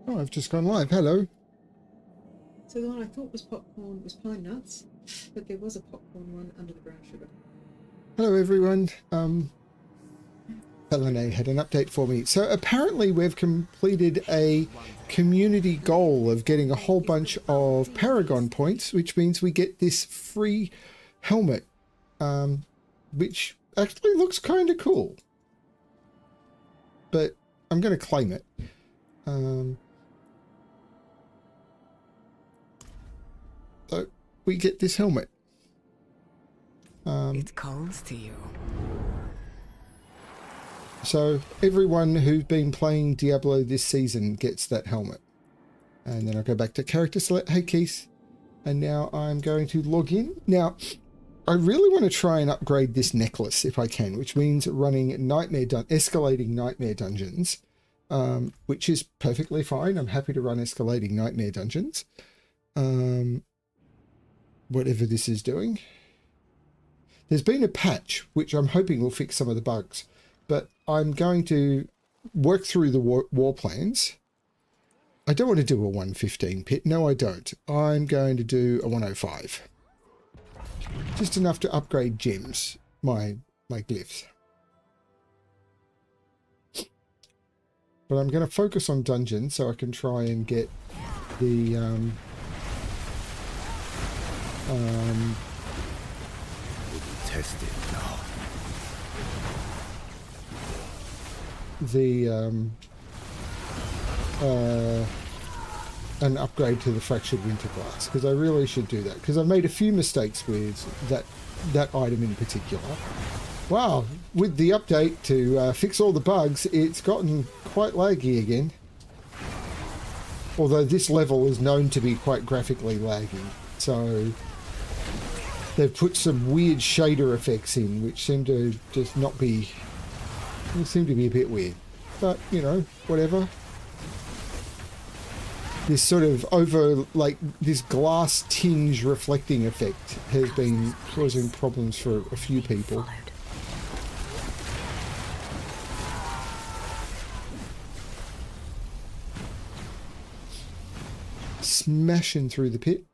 Oh, I've just gone live. Hello. So the one I thought was popcorn was pine nuts, but there was a popcorn one under the brown sugar. Hello, everyone. Paladin had an update for me. So apparently we've completed a community goal of getting a whole bunch of Paragon points, which means we get this free helmet, which actually looks kind of cool. But I'm going to claim it. So we get this helmet. It calls to you. So everyone who's been playing Diablo this season gets that helmet. And then I'll go back to character select. Hey, Keith. And now I'm going to log in. Now, I really want to try and upgrade this necklace if I can, which means running escalating nightmare dungeons, which is perfectly fine. I'm happy to run escalating nightmare dungeons. Whatever this is doing. There's been a patch, which I'm hoping will fix some of the bugs. But I'm going to work through the war plans. I don't want to do a 115 pit. No, I don't. I'm going to do a 105. Just enough to upgrade gems, my glyphs. But I'm going to focus on dungeons so I can try and get the test it now. An upgrade to the fractured winter glass, because I really should do that, because I made a few mistakes with that item in particular. Wow, with the update to fix all the bugs, it's gotten quite laggy again. Although this level is known to be quite graphically laggy, so they've put some weird shader effects in, which seem to just not be... They seem to be a bit weird. But, you know, whatever. This sort of this glass tinge reflecting effect has been causing problems for a few people. Smashing through the pit.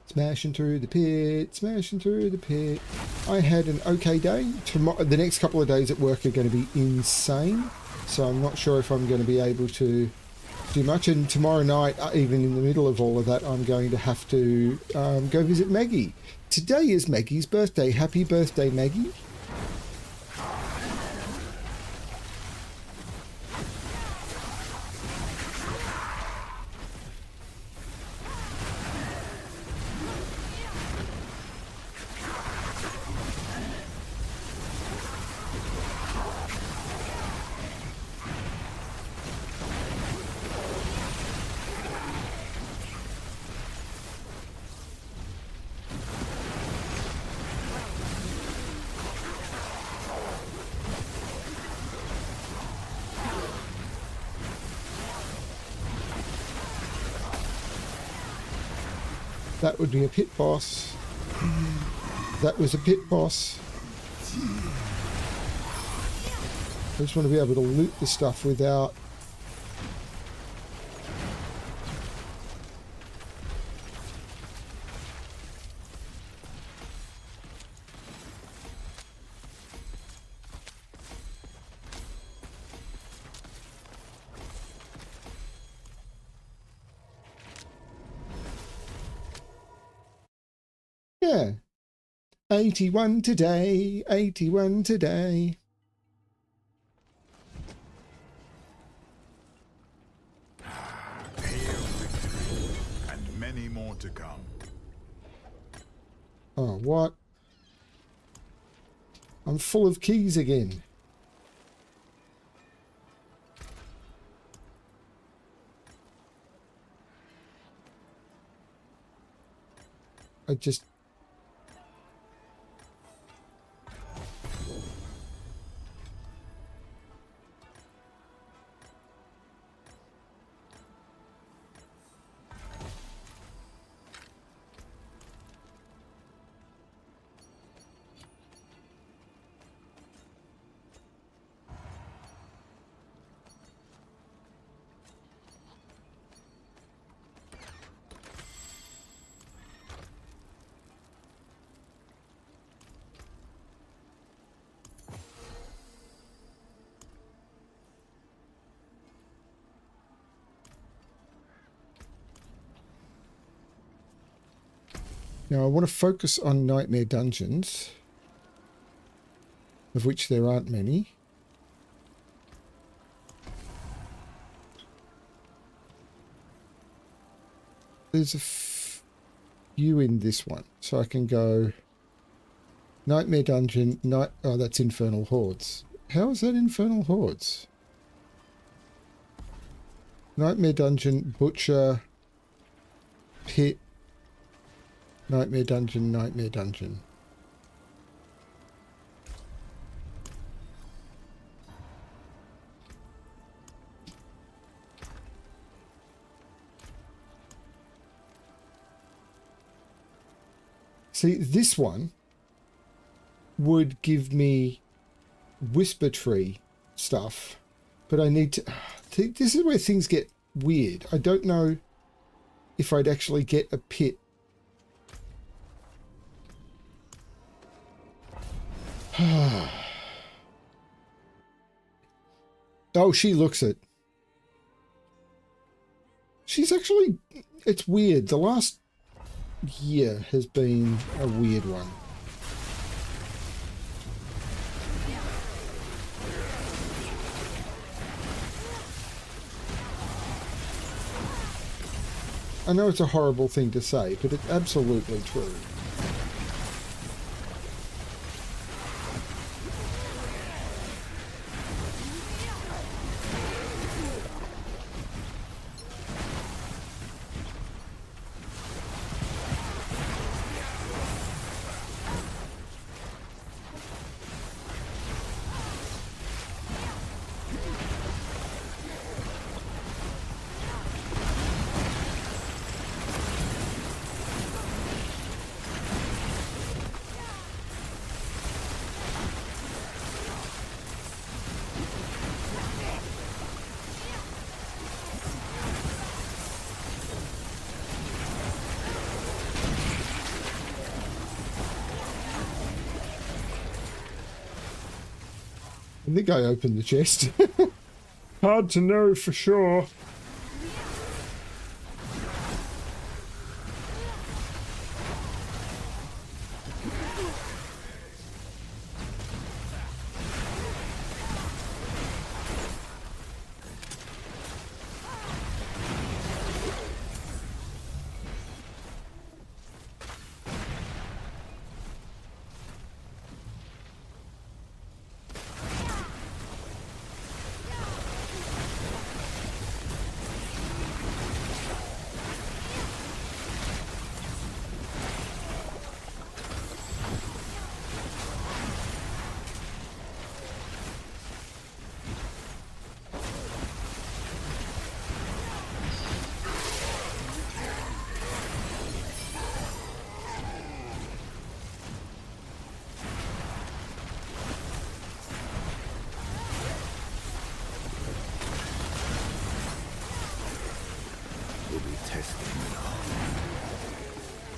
Smashing through the pit, smashing through the pit. I had an okay day. The next couple of days at work are going to be insane, so I'm not sure if I'm going to be able to do much. And tomorrow night, even in the middle of all of that, I'm going to have to go visit Maggie. Today is Maggie's birthday. Happy birthday, Maggie. That would be a pit boss. That was a pit boss. I just want to be able to loot the stuff without... Yeah. 81 today, 81 today. Hail victory, and many more to come. Oh, what? I'm full of keys again. I just... Now I want to focus on nightmare dungeons, of which there aren't many. There's a few in this one, so I can go nightmare dungeon, oh, that's infernal hordes. How is that infernal hordes? Nightmare dungeon, butcher, pit, nightmare dungeon, nightmare dungeon. See, this one would give me whisper tree stuff, but I need to... This is where things get weird. I don't know if I'd actually get a pit. Oh, she looks it. She's actually... It's weird. The last year has been a weird one. I know it's a horrible thing to say, but it's absolutely true. I think I opened the chest. Hard to know for sure.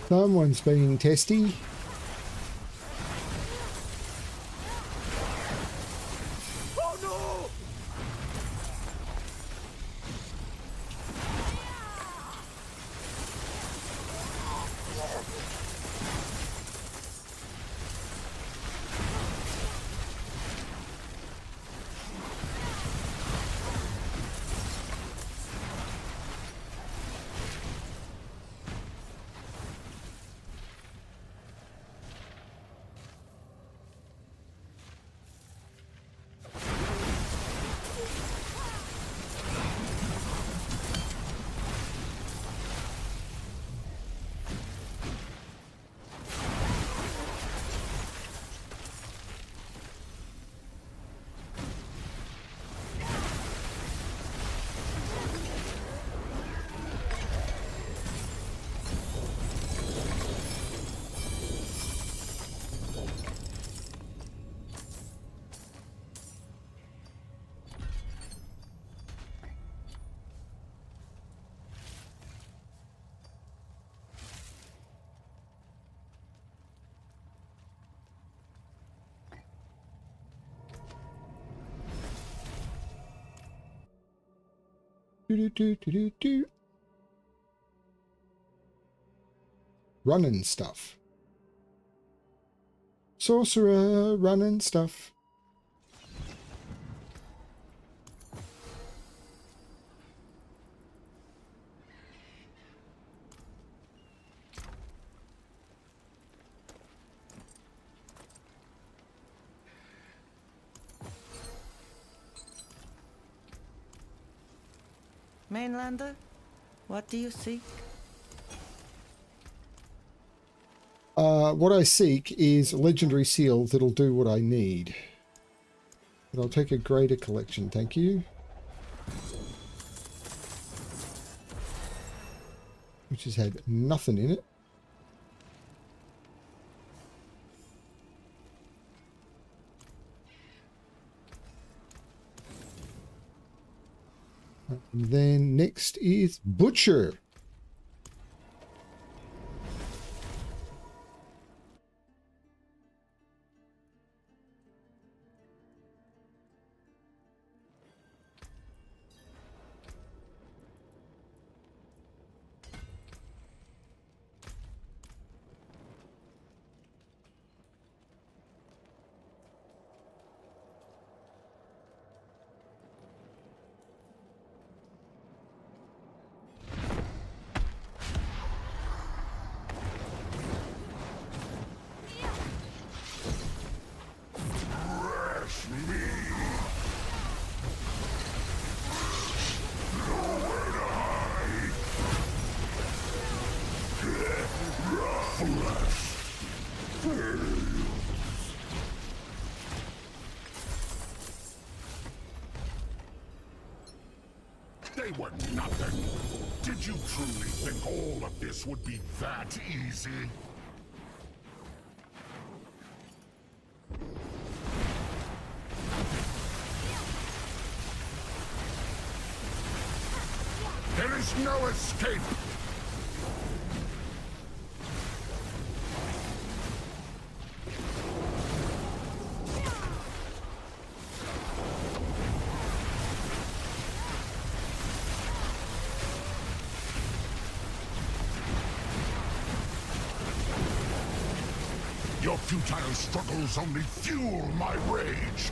Someone's being testy. Oh no! Do, do, do, do, do, do. running stuff. Sorcerer running stuff. Mainlander, what do you seek? What I seek is a legendary seal that'll do what I need. But I'll take a greater collection, thank you. Which has had nothing in it. And then next is Butcher. They were nothing. Did you truly think all of this would be that easy? There is no escape! Your futile struggles only fuel my rage.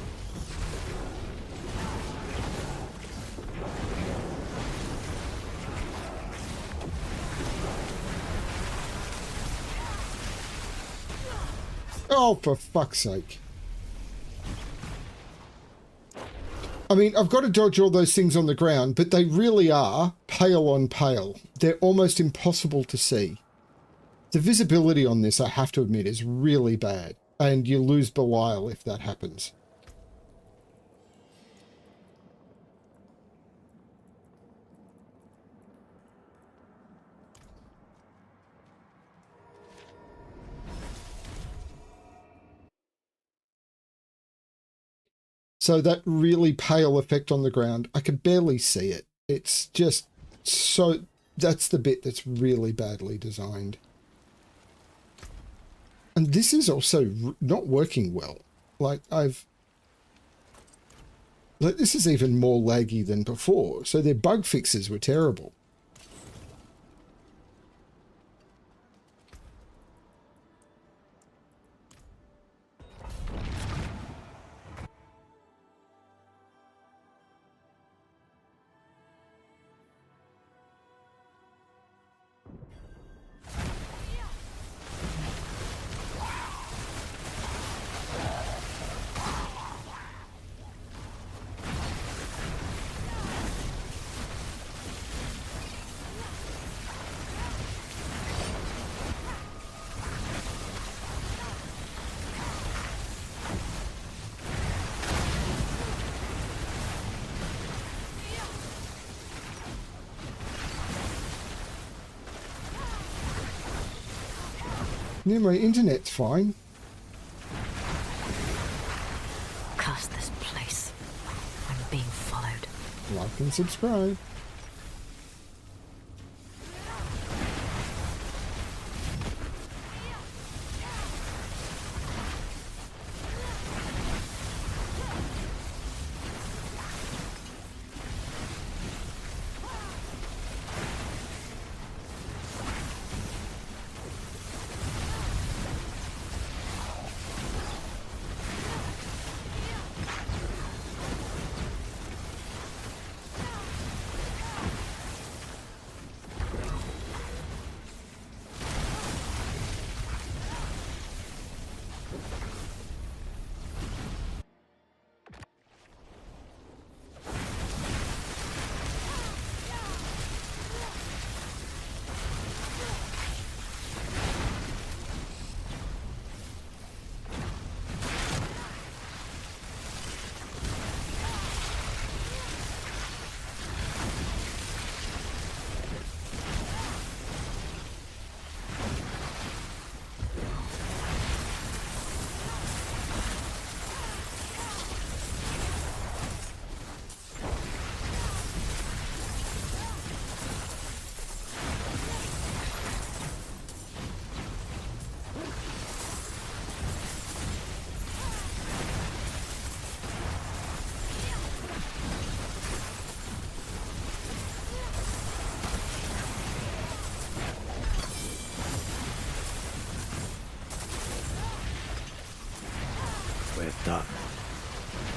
Oh, for fuck's sake. I mean, I've got to dodge all those things on the ground, but they really are pale on pale. They're almost impossible to see. The visibility on this, I have to admit, is really bad, and you lose Belial if that happens. So that really pale effect on the ground, I can barely see it. It's just so... That's the bit that's really badly designed. And this is also not working well. Like, this is even more laggy than before. So their bug fixes were terrible. Yeah, my internet's fine. Curse this place. I'm being followed. Like and subscribe.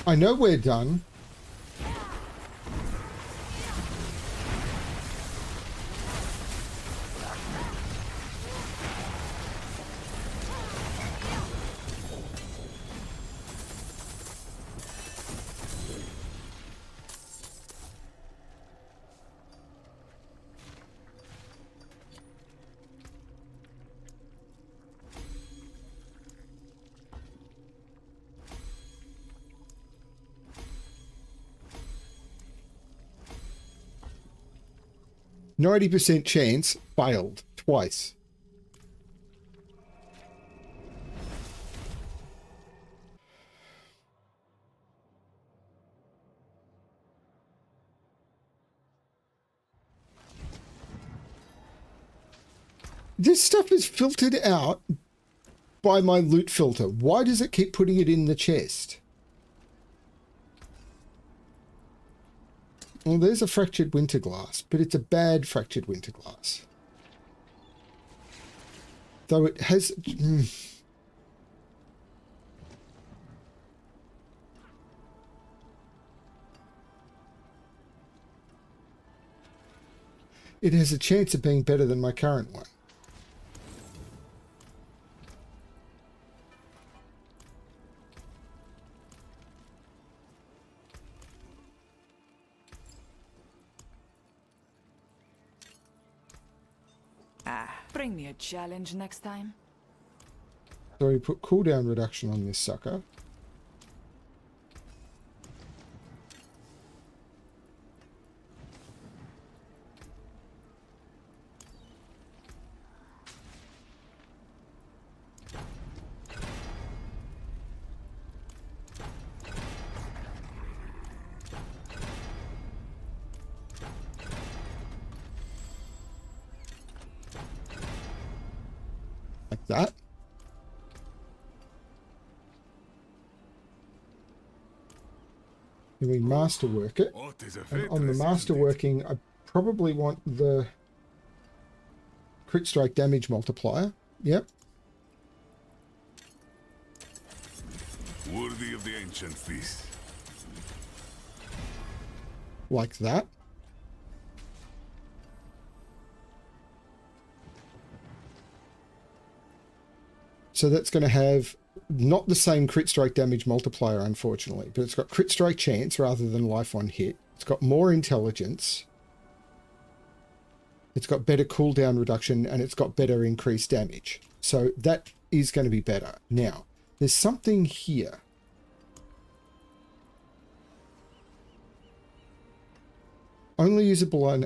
I know we're done. %90 chance, failed twice. This stuff is filtered out by my loot filter. Why does it keep putting it in the chest? Well, there's a fractured winter glass, but it's a bad fractured winter glass. Though it has... It has a chance of being better than my current one. Bring me a challenge next time. So we put cooldown reduction on this sucker. Like that. Then we masterwork it. And on the masterworking, I probably want the crit strike damage multiplier. Yep. Worthy of the ancients, this. Like that. So that's going to have not the same crit strike damage multiplier, unfortunately, but it's got crit strike chance rather than life on hit. It's got more intelligence. It's got better cooldown reduction, and it's got better increased damage. So that is going to be better. Now, there's something here. Only usable on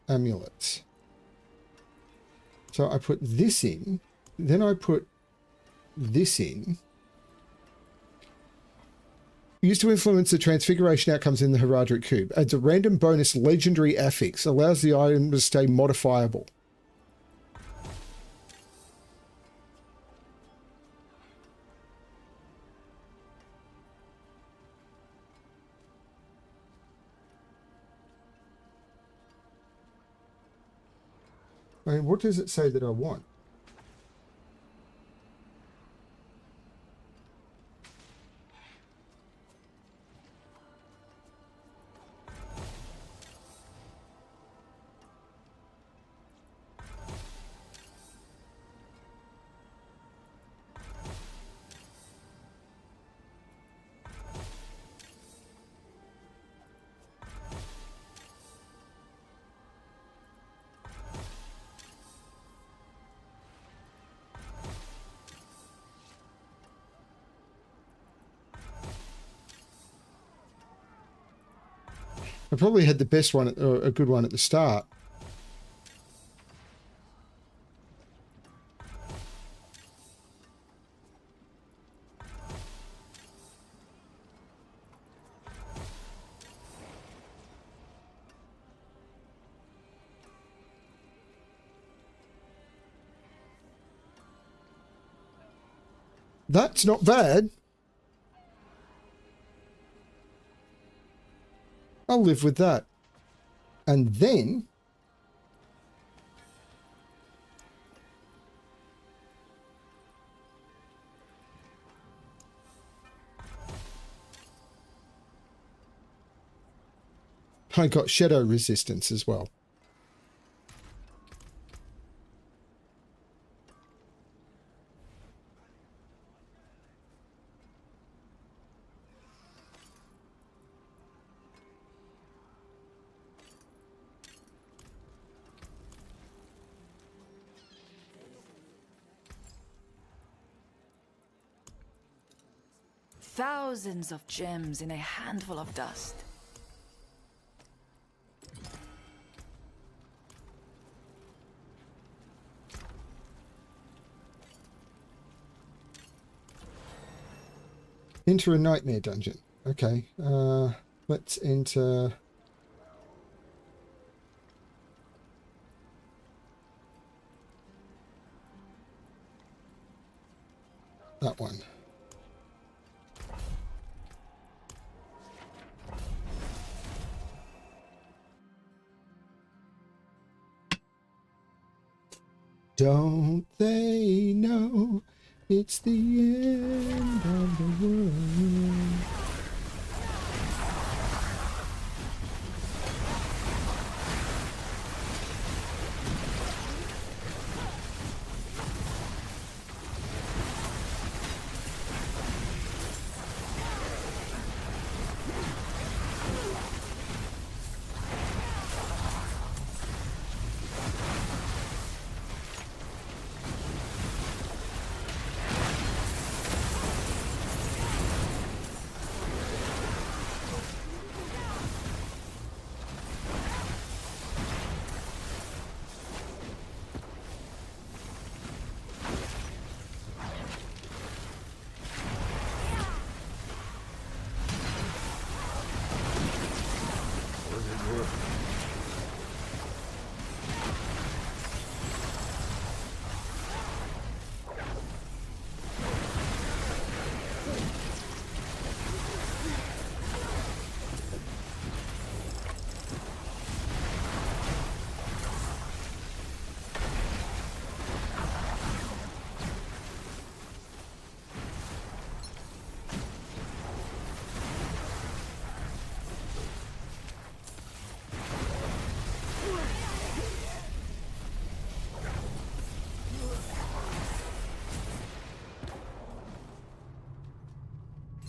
amulets. So I put this in, then I put this in. Used to influence the transfiguration outcomes in the Heradric Cube. Adds a random bonus legendary affix. Allows the item to stay modifiable. I mean, what does it say that I want? I probably had the best one, or a good one at the start. That's not bad. I'll live with that. And then I got shadow resistance as well. Thousands of gems in a handful of dust. Enter a nightmare dungeon. Okay, let's enter... that one. Don't they know it's the end of the world?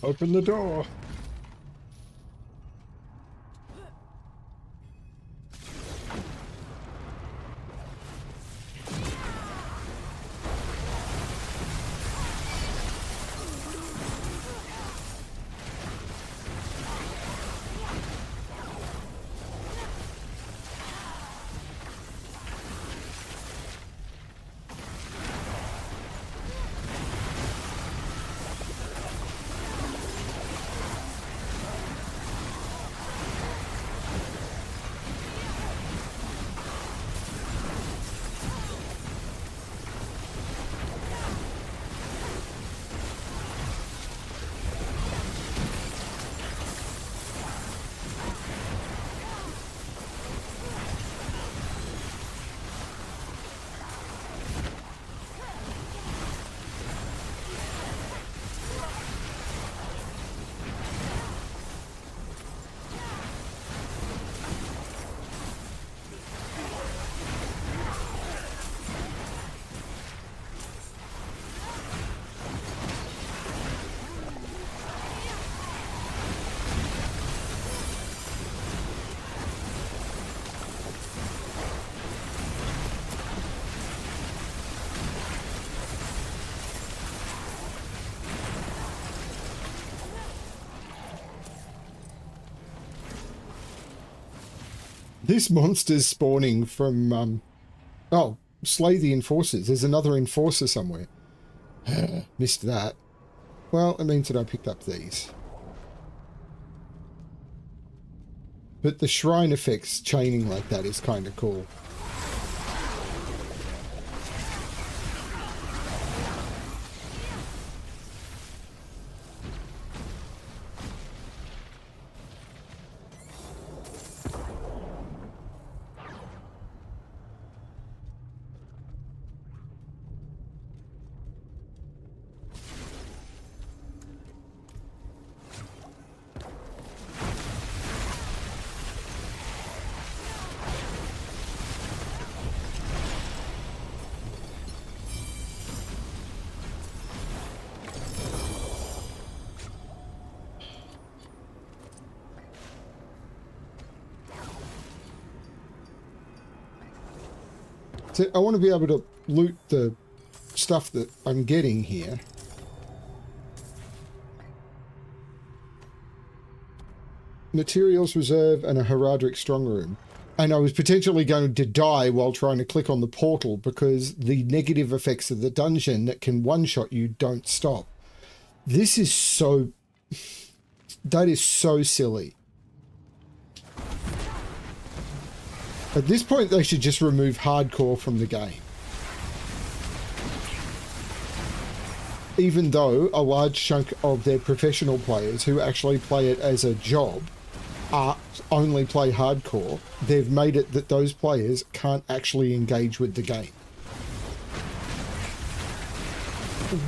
Open the door. This monster's spawning from, oh, slay the enforcers. There's another enforcer somewhere. Missed that. Well, it means that I picked up these. But the shrine effects chaining like that is kind of cool. So I want to be able to loot the stuff that I'm getting here. Materials reserve and a Heraldric strong room. And I was potentially going to die while trying to click on the portal because the negative effects of the dungeon that can one-shot you don't stop. This is so... That is so silly. At this point, they should just remove hardcore from the game. Even though a large chunk of their professional players who actually play it as a job only play hardcore, they've made it that those players can't actually engage with the game.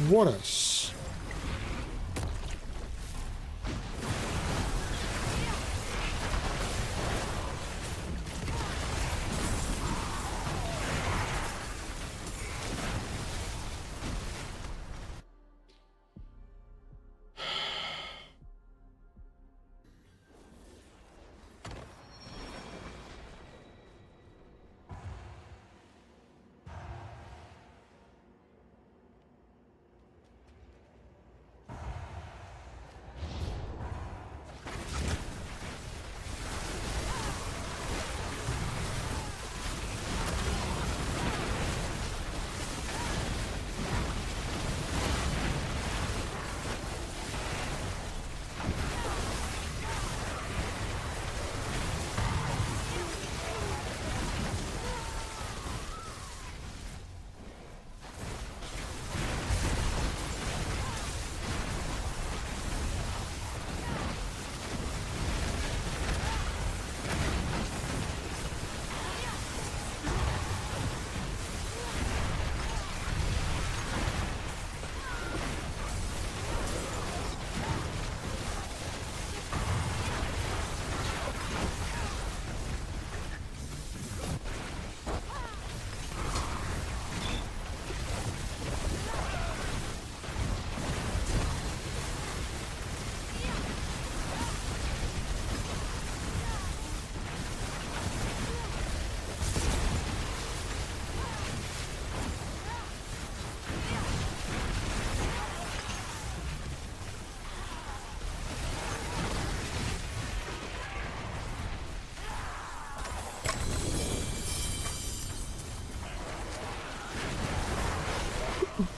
What a...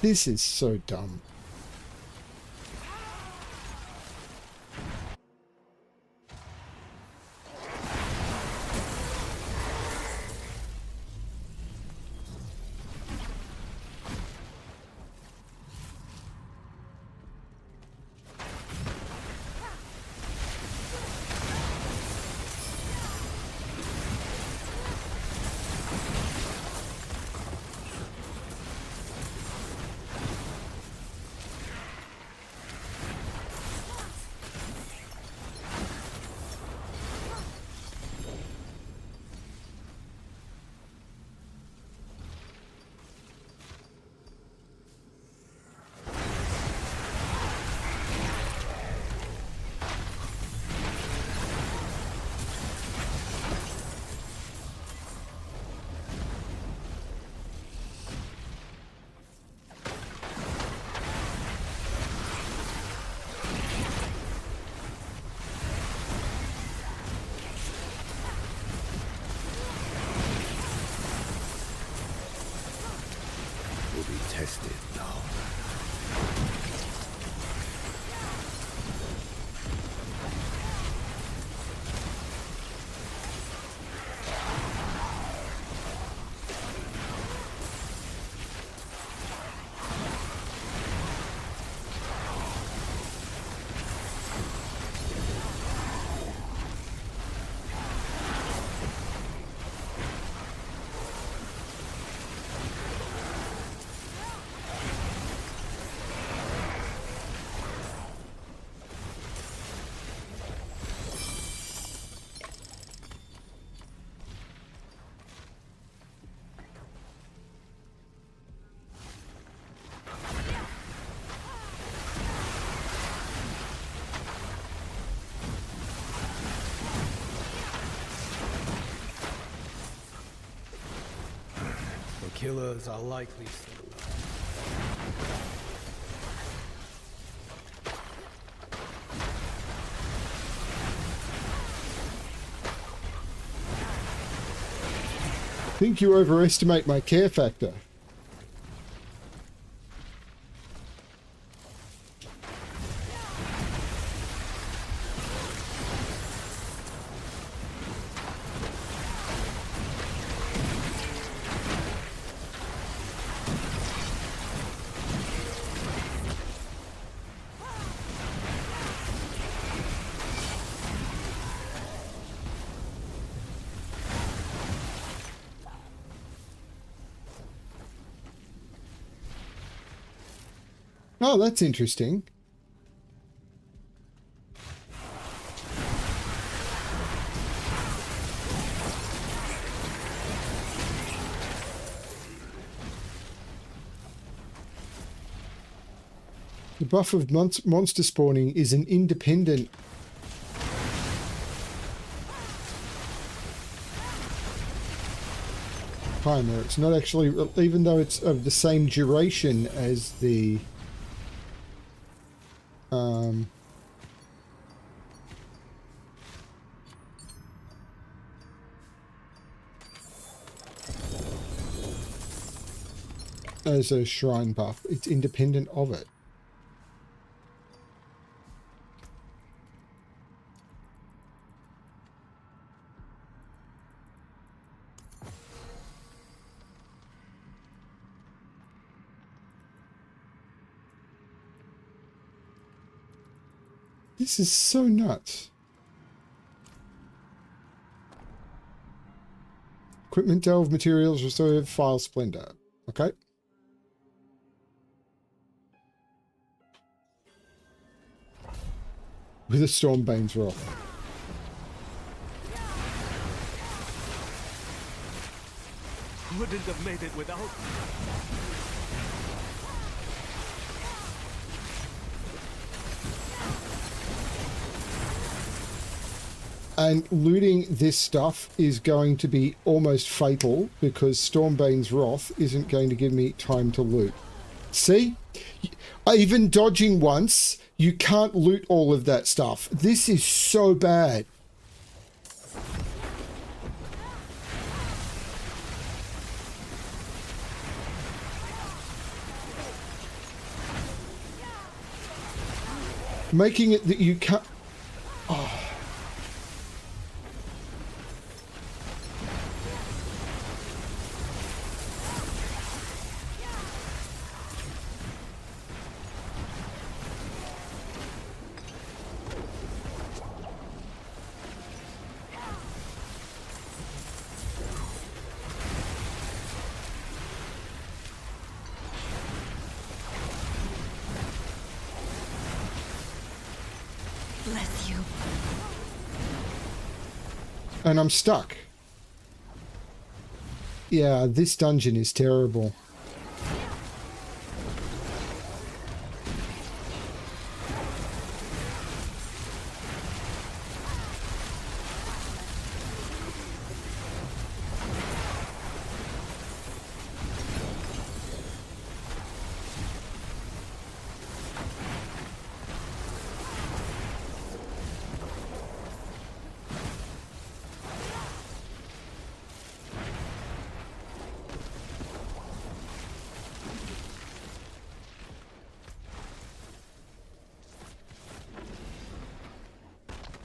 This is so dumb. Tested now. killers are likely still alive. I think you overestimate my care factor. Oh, that's interesting. The buff of monster spawning is an independent timer. It's not actually, even though it's of the same duration as the as a shrine buff, it's independent of it. This is so nuts. Equipment delve, materials reserve, file splendor. Okay. With a Stormbane's Wrath. Wouldn't have made it without. And looting this stuff is going to be almost fatal because Stormbane's Wrath isn't going to give me time to loot. See? Even dodging once, you can't loot all of that stuff. This is so bad. Making it that you can't... Oh. Bless you. And I'm stuck. Yeah, this dungeon is terrible.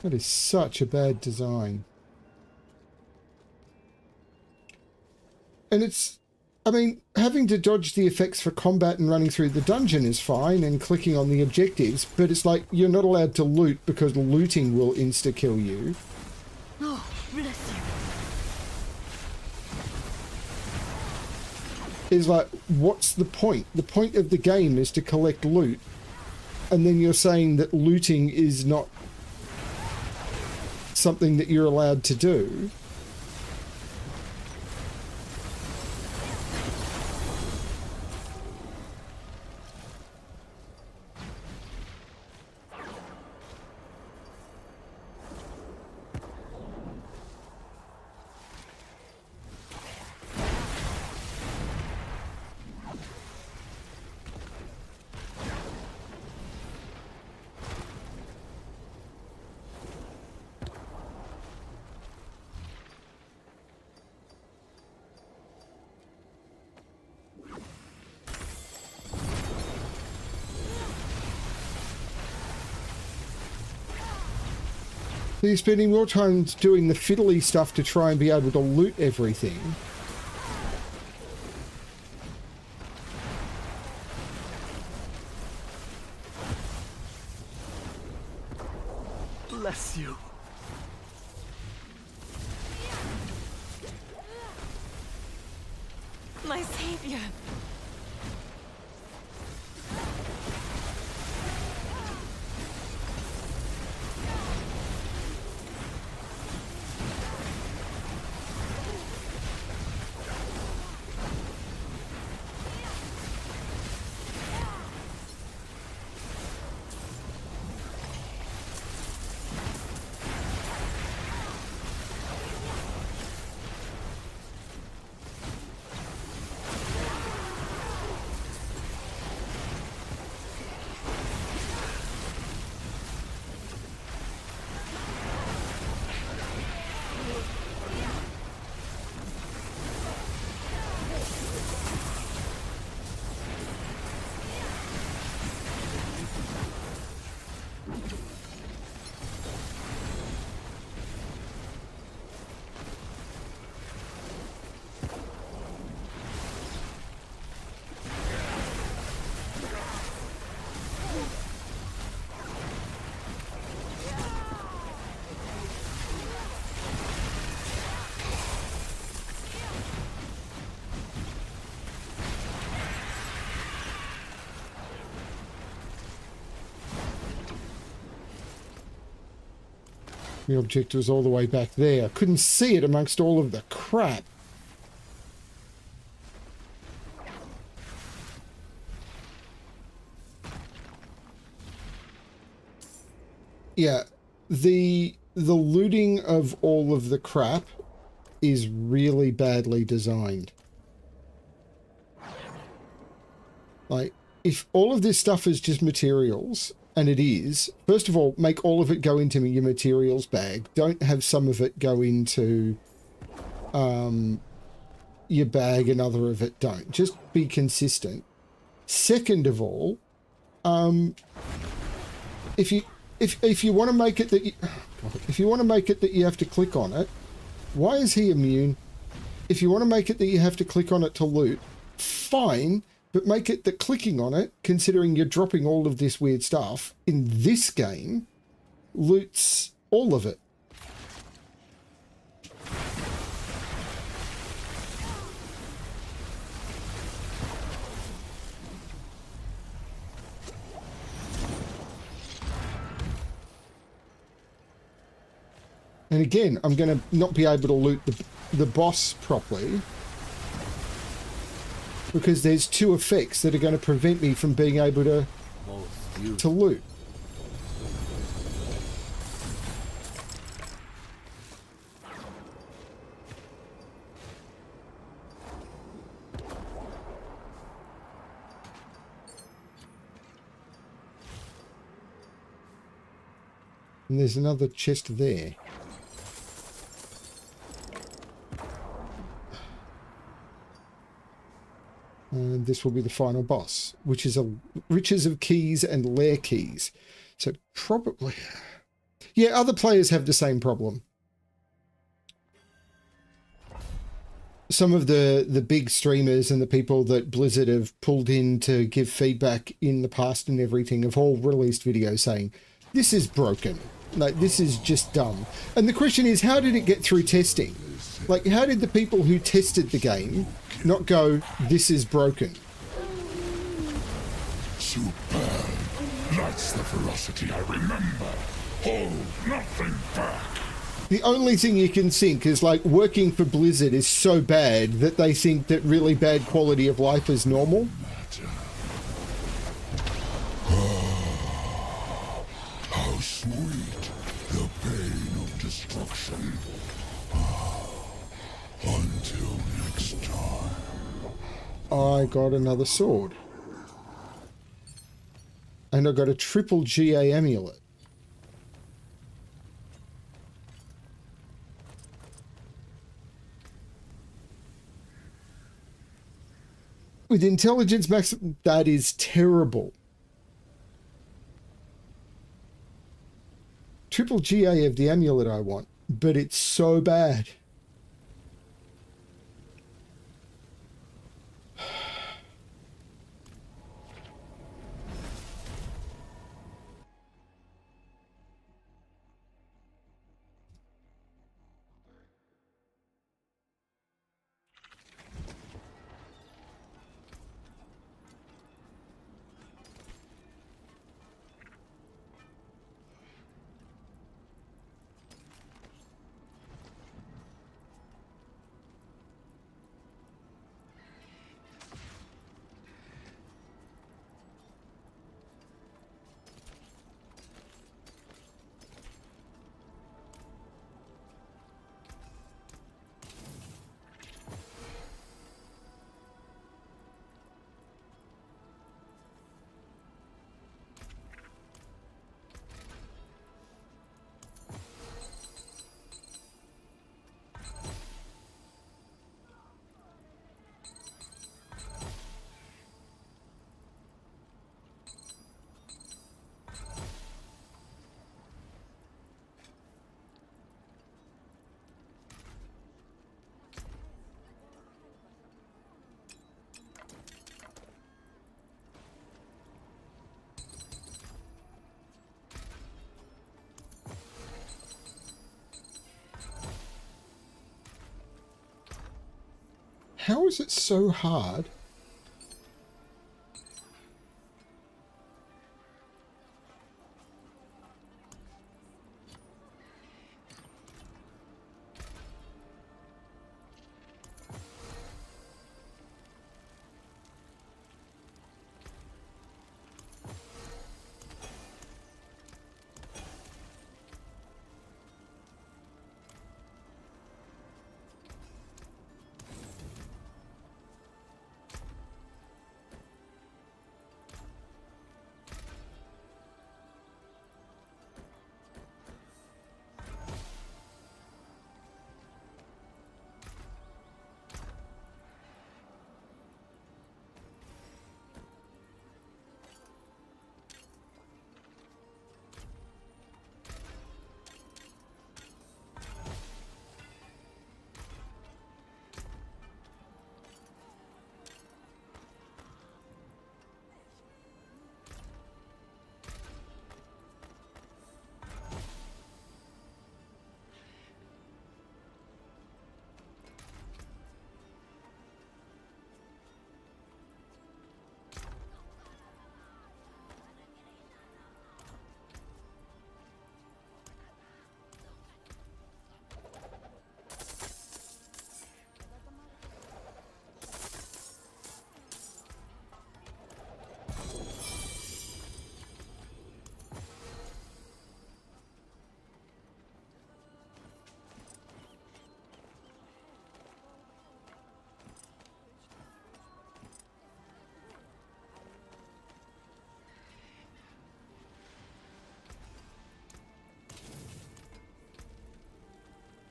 That is such a bad design. And it's, I mean, having to dodge the effects for combat and running through the dungeon is fine and clicking on the objectives, but it's like you're not allowed to loot because looting will insta-kill you. Oh, bless you. Is like, what's the point? The point of the game is to collect loot, and then you're saying that looting is not something that you're allowed to do. So you're spending more time doing the fiddly stuff to try and be able to loot everything. Bless you. My savior. The object was all the way back there. I couldn't see it amongst all of the crap. Yeah, the looting of all of the crap is really badly designed. Like, if all of this stuff is just materials, and it is, first of all, make all of it go into your materials bag. Don't have some of it go into your bag and other of it don't. Just be consistent. Second of all, if you want to make it that you have to click on it, why is he immune? If you want to make it that you have to click on it to loot, fine. But make it that clicking on it, considering you're dropping all of this weird stuff, in this game, loots all of it. And again, I'm going to not be able to loot the boss properly, because there's two effects that are going to prevent me from being able to loot. And there's another chest there. And this will be the final boss, which is a riches of keys and lair keys. So probably, yeah, other players have the same problem. Some of the big streamers and the people that Blizzard have pulled in to give feedback in the past and everything have all released videos saying, this is broken. Like, this is just dumb. And the question is, how did it get through testing? Like, how did the people who tested the game not go, this is broken? Superb. That's the ferocity I remember. Hold nothing back. The only thing you can think is, like, working for Blizzard is so bad that they think that really bad quality of life is normal. How sweet the pain of destruction. Until next time. I got another sword. And I got a triple GA amulet. With intelligence max, that is terrible. triple GA of the amulet I want, but it's so bad. How is it so hard?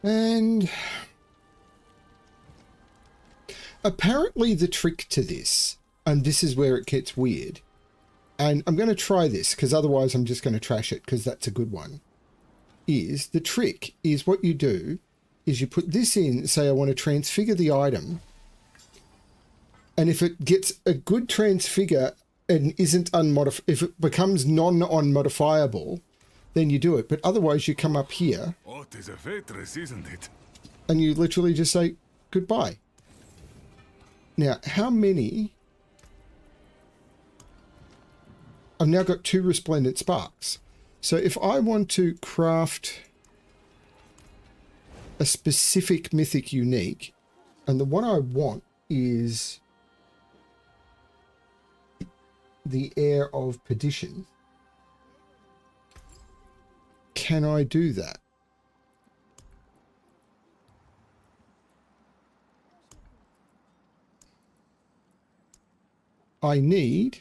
And apparently the trick to this, and this is where it gets weird, and I'm going to try this because otherwise I'm just going to trash it because that's a good one, is the trick is what you do is you put this in, say I want to transfigure the item, and if it gets a good transfigure and isn't if it becomes non-unmodifiable, then you do it. But otherwise you come up here. Oh, it is a waitress, isn't it? And you literally just say goodbye. Now, how many? I've now got 2 resplendent sparks. So if I want to craft a specific mythic unique, and the one I want is the Heir of Perdition, can I do that? I need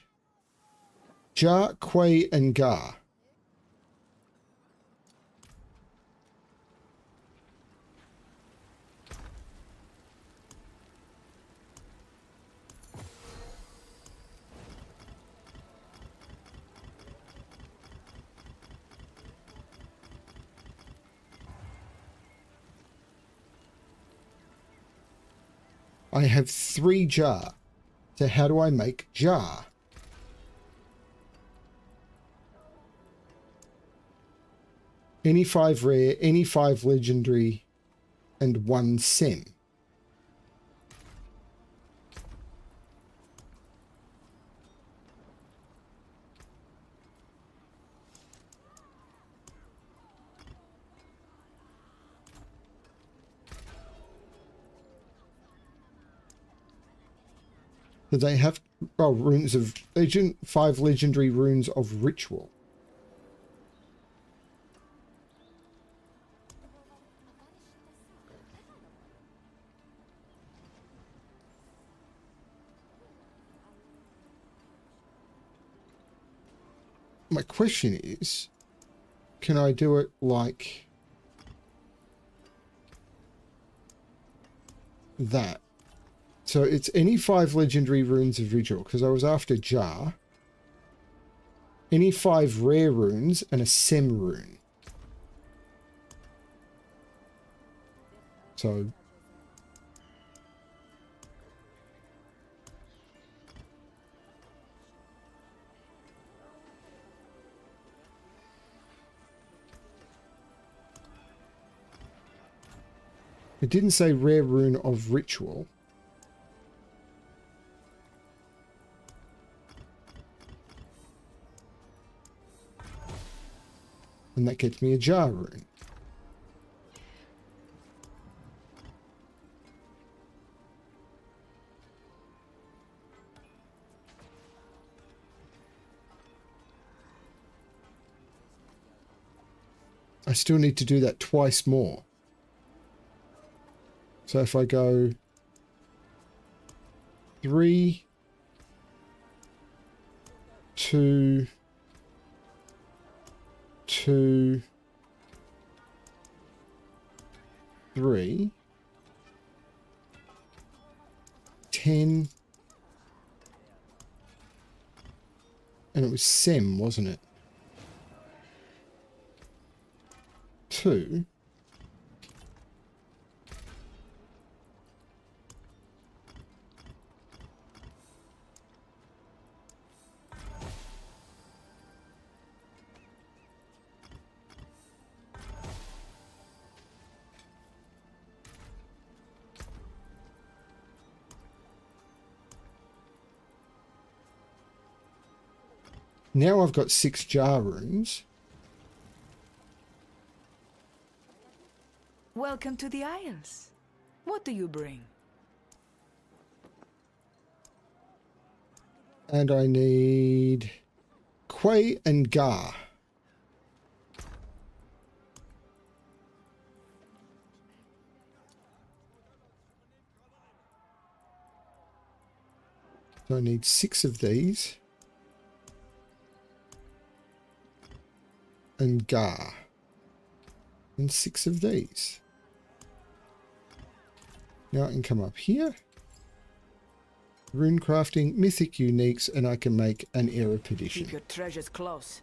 Jar, Quay, and Gar. I have 3 jar. So how do I make jar? Any 5 rare, any 5 legendary, and 1 sem. Do they have runes of legend, 5 legendary runes of ritual? My question is, can I do it like that? So it's any 5 legendary runes of ritual, because I was after jar. Any 5 rare runes and a sem rune. So it didn't say rare rune of ritual. And that gets me a jar rune. I still need to do that twice more. So if I go 3, 2, 2, 3, 10, and it was sem, wasn't it? 2. Now I've got 6 jar runes. Welcome to the Isles. What do you bring? And I need Quay and Gar. So I need 6 of these. And Gar. And 6 of these. Now I can come up here. Rune crafting, mythic uniques, and I can make an erupedition. Keep your treasures close.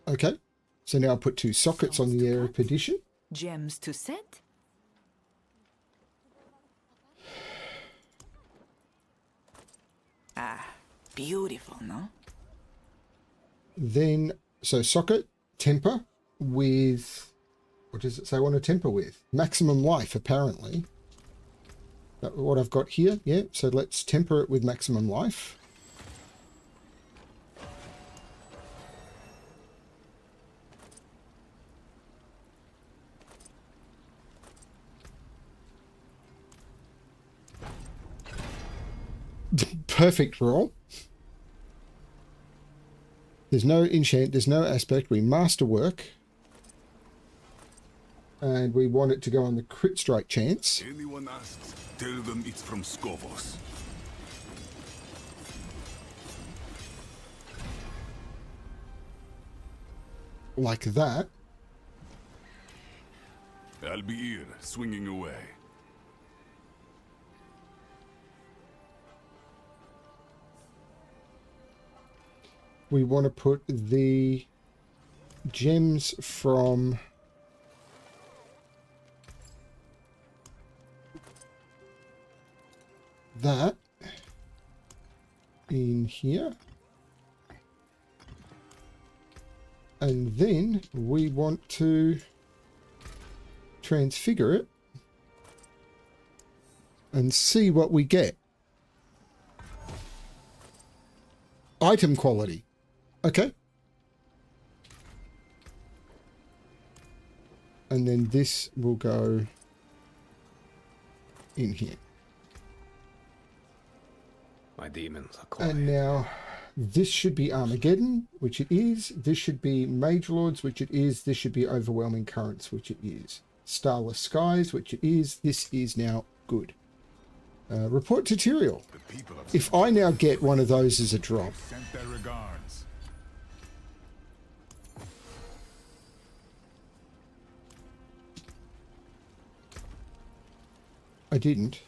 Okay, so now I'll put 2 sockets on the erupedition. Gems to set? Ah, beautiful, no? Then, so socket, temper with, what does it say I want to temper with? Maximum life, apparently. That's what I've got here, yeah. So let's temper it with maximum life. Perfect roll. There's no enchant, there's no aspect. We masterwork. And we want it to go on the crit strike chance. Anyone asks, tell them it's from Skovos. Like that. I'll be here, swinging away. We want to put the gems from that in here. And then we want to transfigure it and see what we get. Item quality. Okay. And then this will go in here. My demons are quiet. And now this should be Armageddon, which it is. This should be Mage Lords, which it is. This should be Overwhelming Currents, which it is. Starless Skies, which it is. This is now good. Report tutorial. The people of If I now get one of those as a drop, sent their regards. I didn't.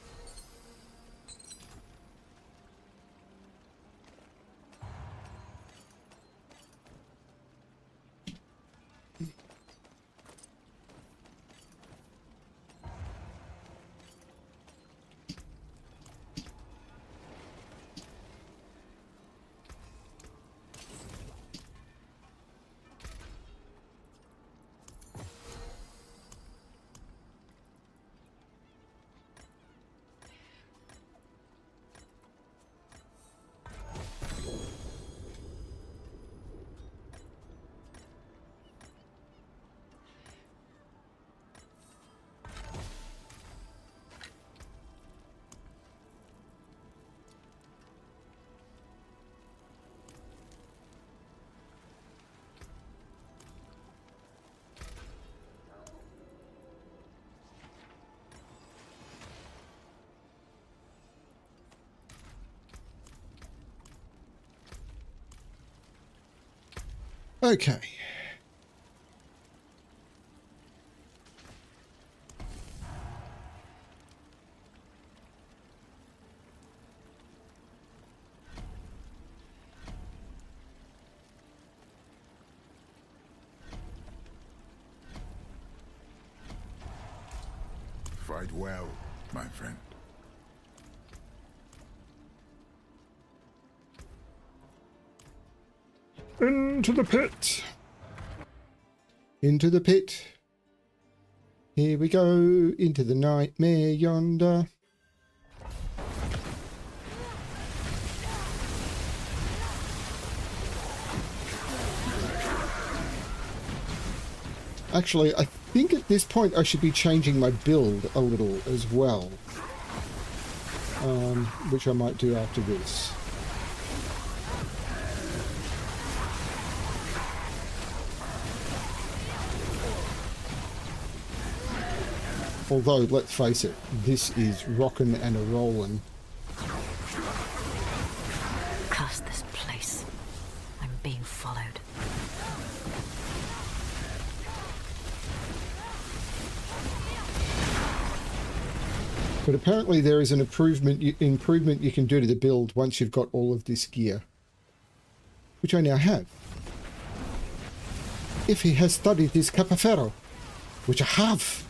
Okay. Fight well, my friend. Into the pit. Into the pit. Here we go. Into the nightmare yonder. Actually, I think at this point I should be changing my build a little as well. Which I might do after this. Although, let's face it, this is rockin' and a-rollin'. Curse this place. I'm being followed. But apparently there is an improvement you can do to the build once you've got all of this gear. Which I now have. If he has studied this Capaferro, which I have.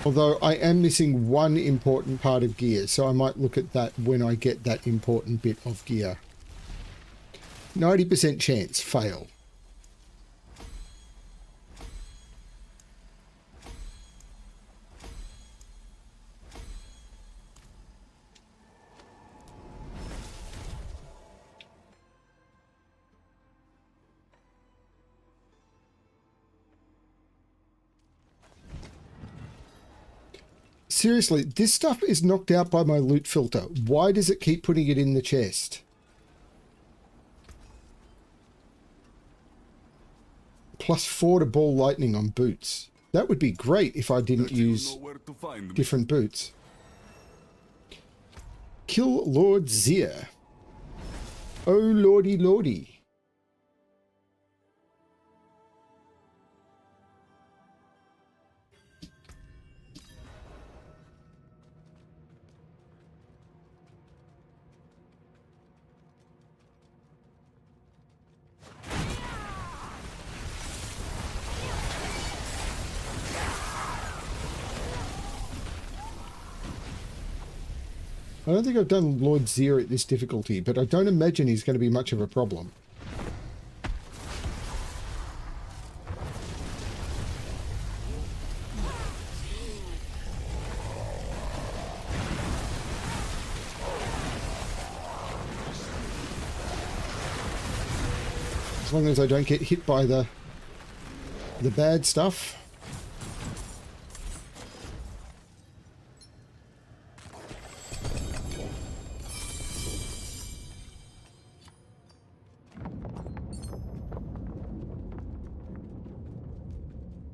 Although I am missing one important part of gear, so I might look at that when I get that important bit of gear. 90% chance, fail. Seriously, this stuff is knocked out by my loot filter. Why does it keep putting it in the chest? +4 to ball lightning on boots. That would be great if I didn't use different boots. Kill Lord Zir. Oh lordy lordy. I don't think I've done Lord Zir at this difficulty, but I don't imagine he's going to be much of a problem. As long as I don't get hit by the bad stuff.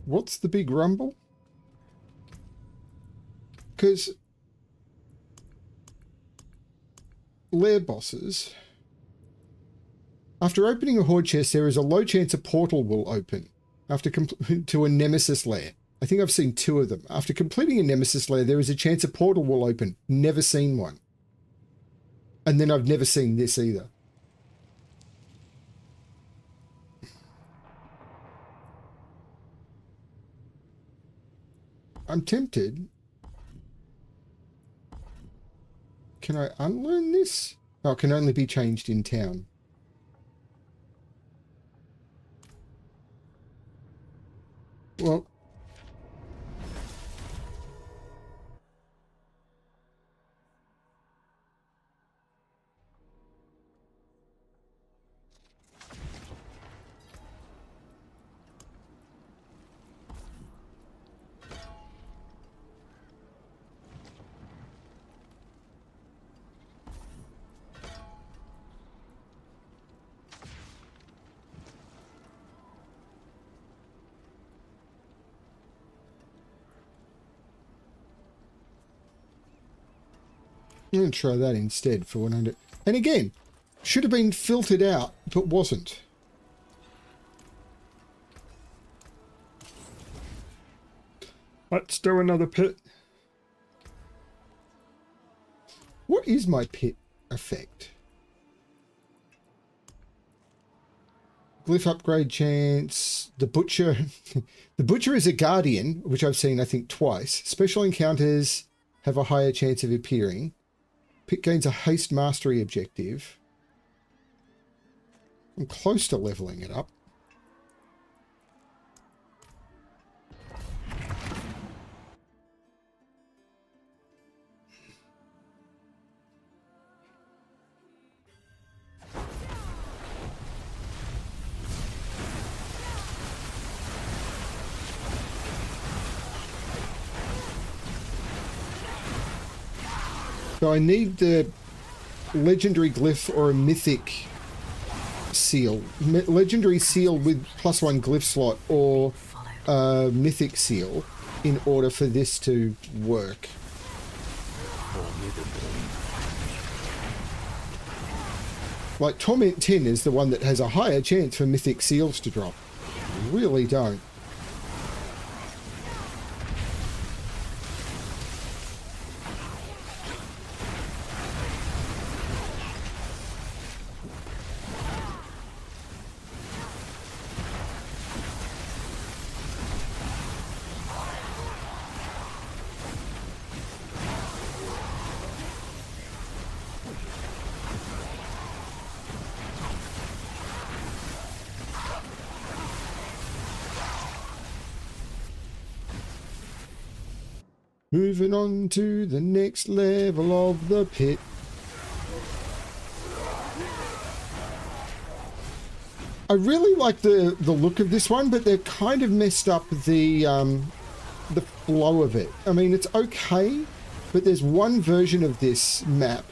What's the big rumble? Because lair bosses, after opening a horde chest, there is a low chance a portal will open after to a nemesis lair. I think I've seen 2 of them. After completing a nemesis lair, there is a chance a portal will open. Never seen one. And then I've never seen this either. I'm tempted. Can I unlearn this? Oh, it can only be changed in town. Well, I'm going to try that instead for 100. And again, should have been filtered out, but wasn't. Let's do another pit. What is my pit effect? Glyph upgrade chance. The Butcher. The Butcher is a guardian, which I've seen, I think, twice. Special encounters have a higher chance of appearing. Pit gains a haste mastery objective. I'm close to leveling it up. So I need the legendary glyph or a mythic seal. Legendary seal with +1 glyph slot or a mythic seal in order for this to work. Like Torment 10 is the one that has a higher chance for mythic seals to drop. Really don't. Moving on to the next level of the pit. I really like the look of this one, but they've kind of messed up the the flow of it. I mean, it's okay, but there's one version of this map,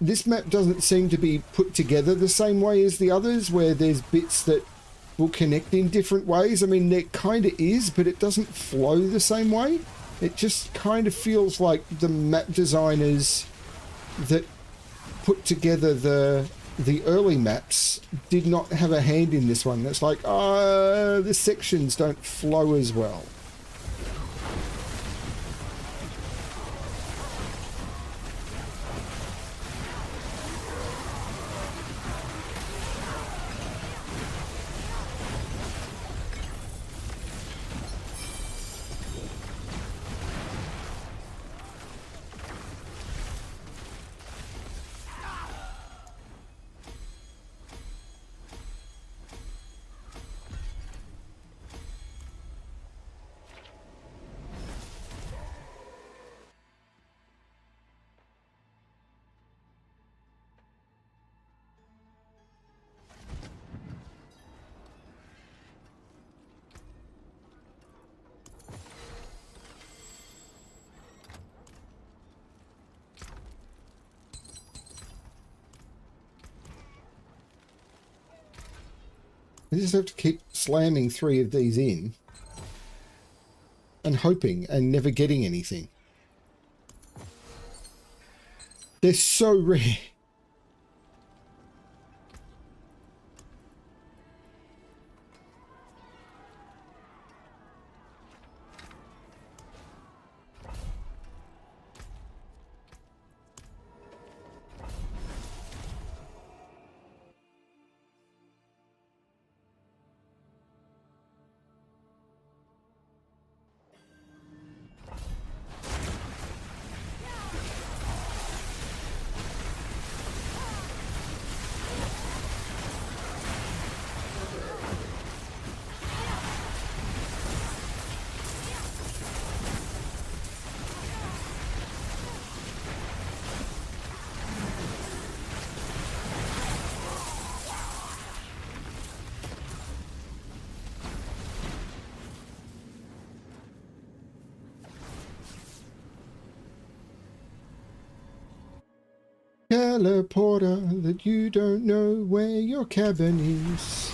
this map doesn't seem to be put together the same way as the others, where there's bits that will connect in different ways. I mean, there kind of is, but it doesn't flow the same way. It just kind of feels like the map designers that put together the early maps did not have a hand in this one. It's like, the sections don't flow as well. I just have to keep slamming 3 of these in and hoping and never getting anything. They're so rare. Teleporter that you don't know where your cabin is.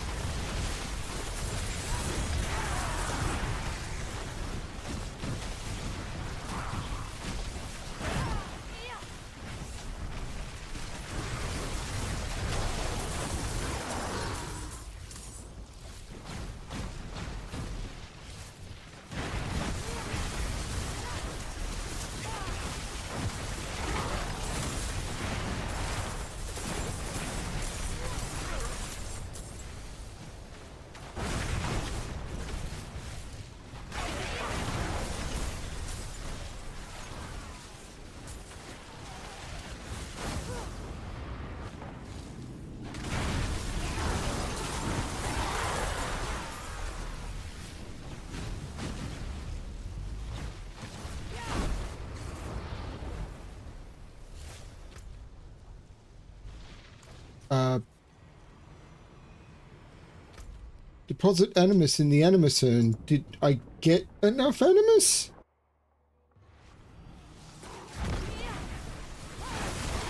Deposit animus in the animus urn. Did I get enough animus?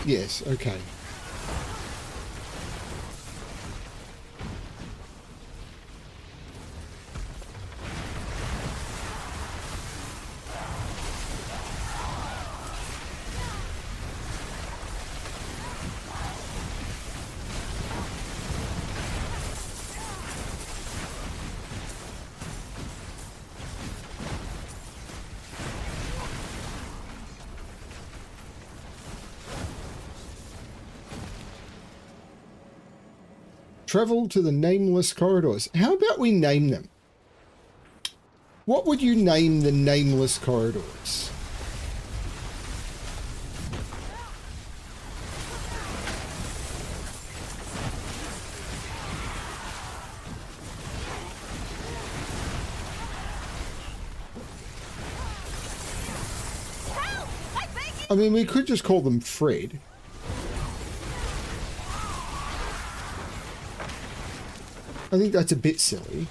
Yes, okay. Travel to the nameless corridors. How about we name them? What would you name the nameless corridors? I mean, we could just call them Fred. I think that's a bit silly.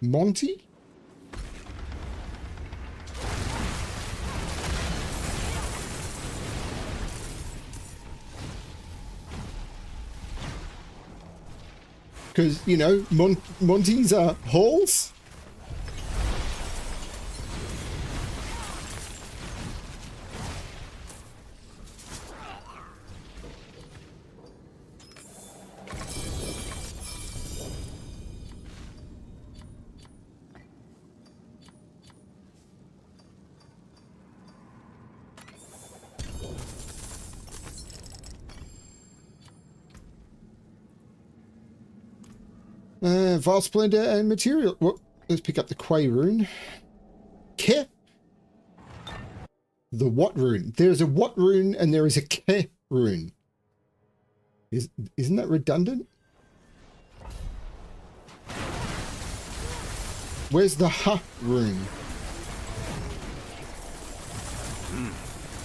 Monty? Because, you know, Monty's are halls. Vile Splendor and Material. Well, let's pick up the Quay rune. Ke? The what rune? There's a what rune and there is a Ke rune. Isn't that redundant? Where's the Ha rune?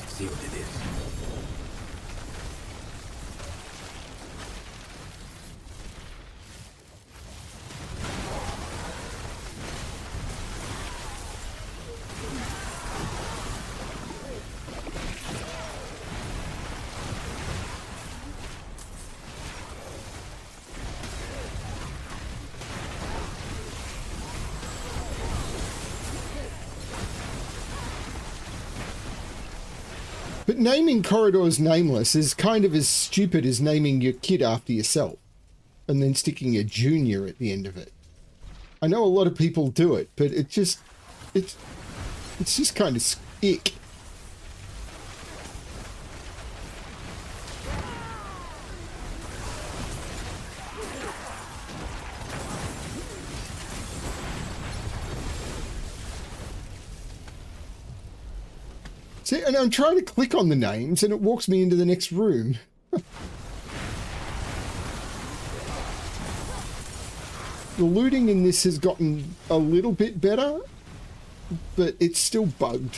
See what it is. But naming corridors nameless is kind of as stupid as naming your kid after yourself and then sticking a junior at the end of it. I know a lot of people do it, but it's just kind of ick. See, and I'm trying to click on the names and it walks me into the next room. The looting in this has gotten a little bit better, but it's still bugged.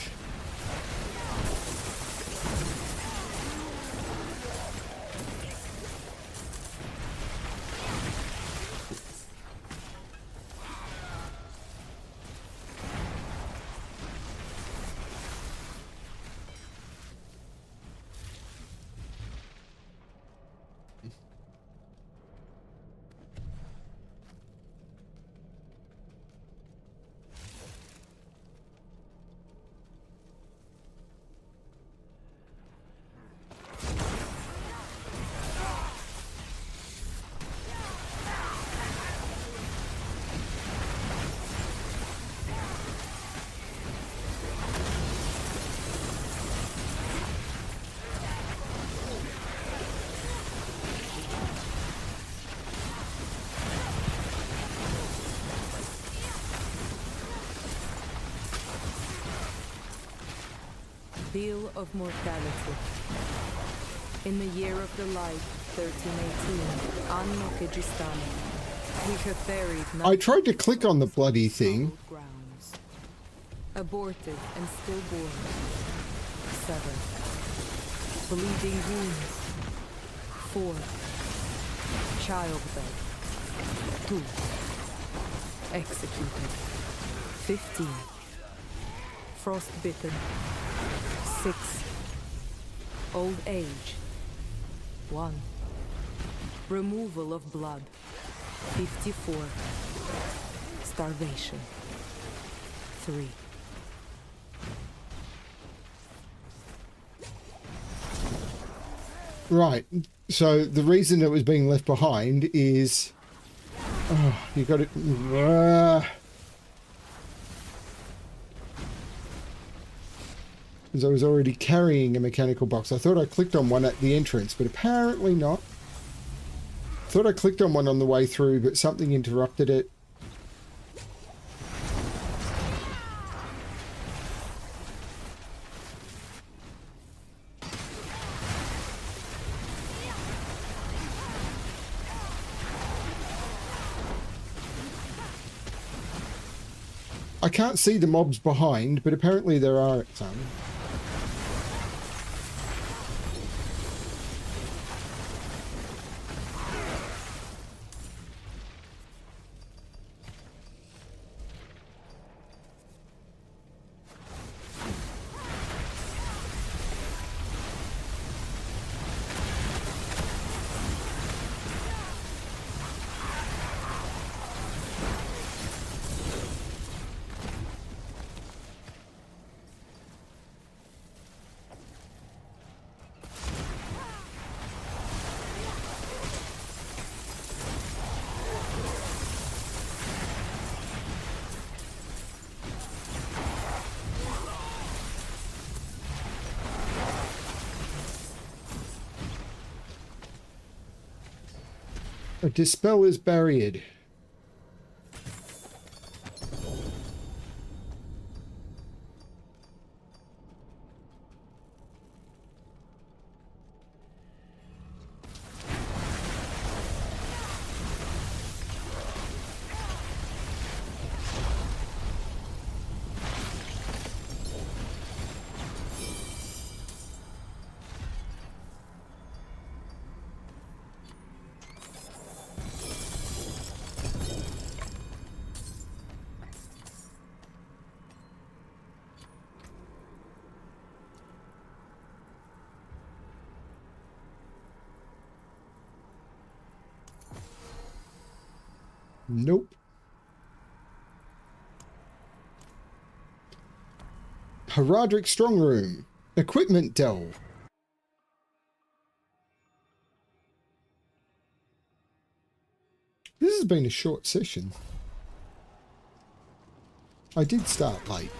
Bill of Mortality. In the year of the light, 1318, Anno Kyrgyzstan, we have buried I tried to click on the bloody thing. grounds. Aborted and stillborn. 7. Bleeding wounds. 4. Childbed. 2. Executed. 15. Frostbitten. 6. Old age. 1. Removal of blood. 54. Starvation. 3. Right. So the reason it was being left behind is... Oh, you got it... Because I was already carrying a mechanical box. I thought I clicked on one at the entrance, but apparently not. Thought I clicked on one on the way through, but something interrupted it. I can't see the mobs behind, but apparently there are some. A dispel is barriered. Nope. Herodric Strong Room. Equipment delve. This has been a short session. I did start late.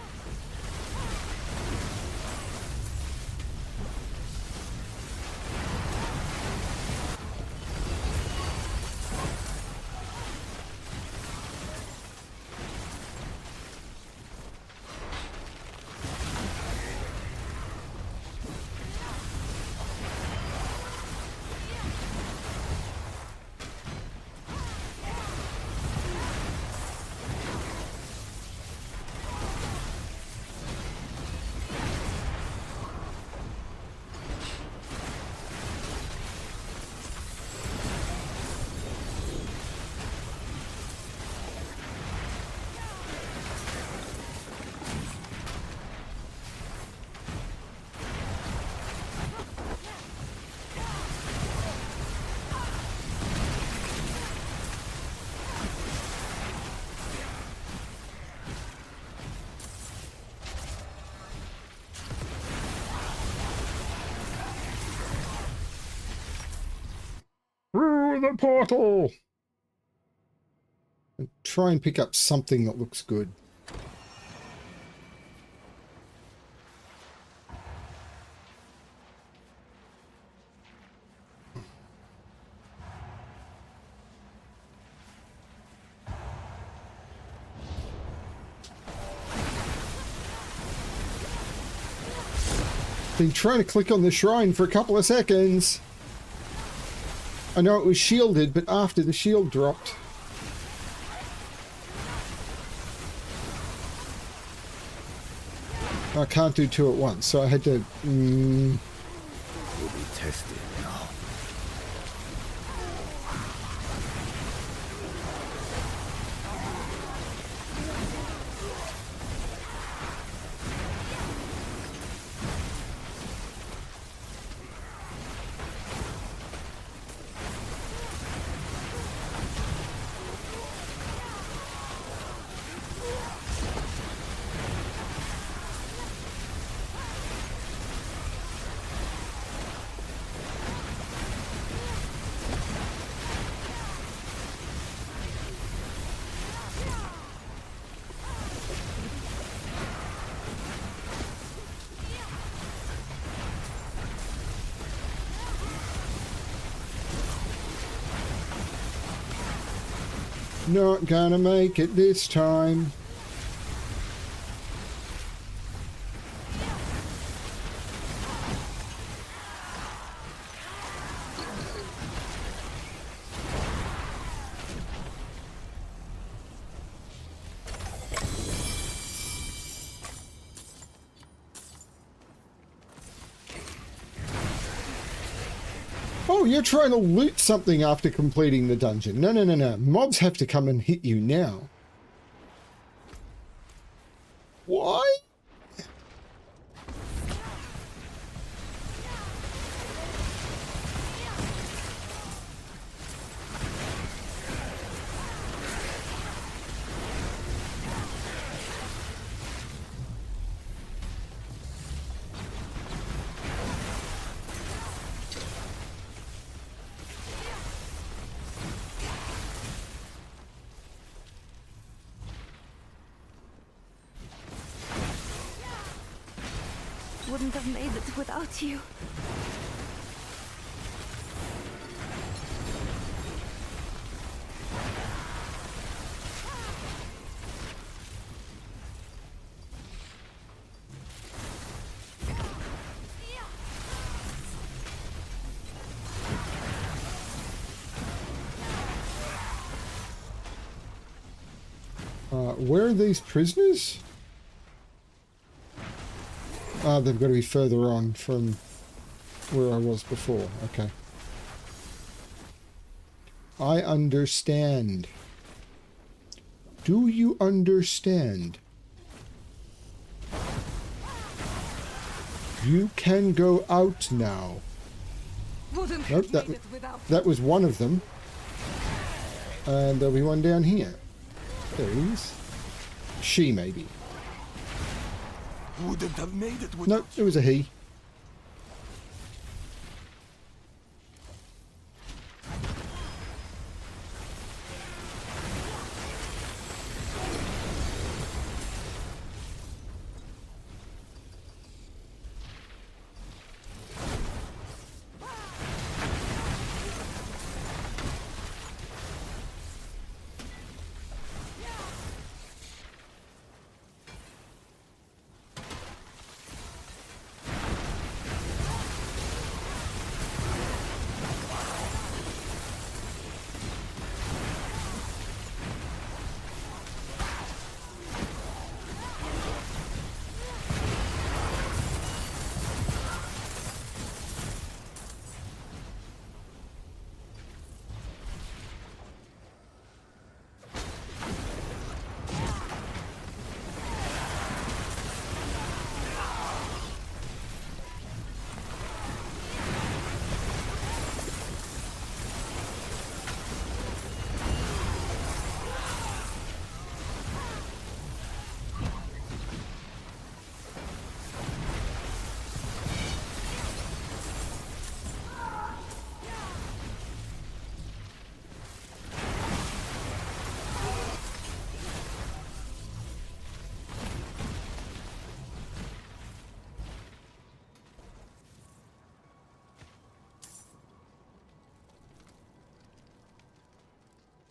Through the portal! And try and pick up something that looks good. Been trying to click on the shrine for a couple of seconds. I know it was shielded, but after the shield dropped. I can't do two at once, so I had to... Will be tested now. Not gonna make it this time. Oh, you're trying to loot something after completing the dungeon. No, no, no, no. Mobs have to come and hit you now. Why? Wouldn't have made it without you. Where are these prisoners? Ah, they've got to be further on from where I was before. Okay. I understand. Do you understand? You can go out now. Nope, that was one of them. And there'll be one down here. There he is. She, maybe. Wouldn't have made it Nope, it was a he.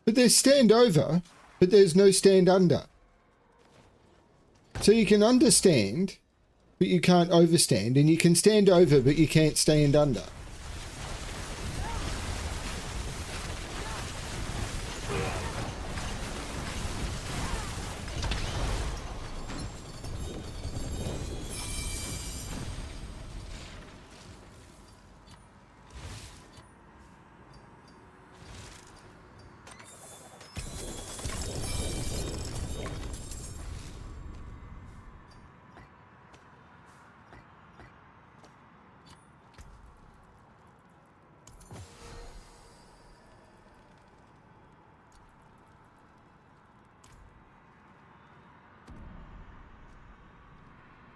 But there's stand over, but there's no stand under. So you can understand, but you can't overstand, and you can stand over, but you can't stand under.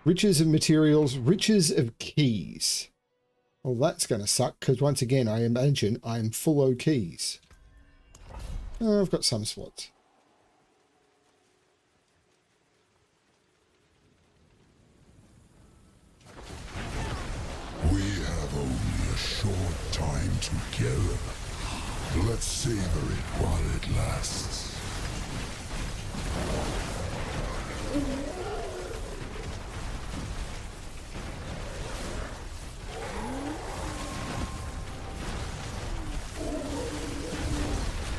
Riches of materials, riches of keys. Well, that's going to suck, because once again, I imagine I'm full of keys. Oh, I've got some slots. We have only a short time together. Let's savor it while it lasts.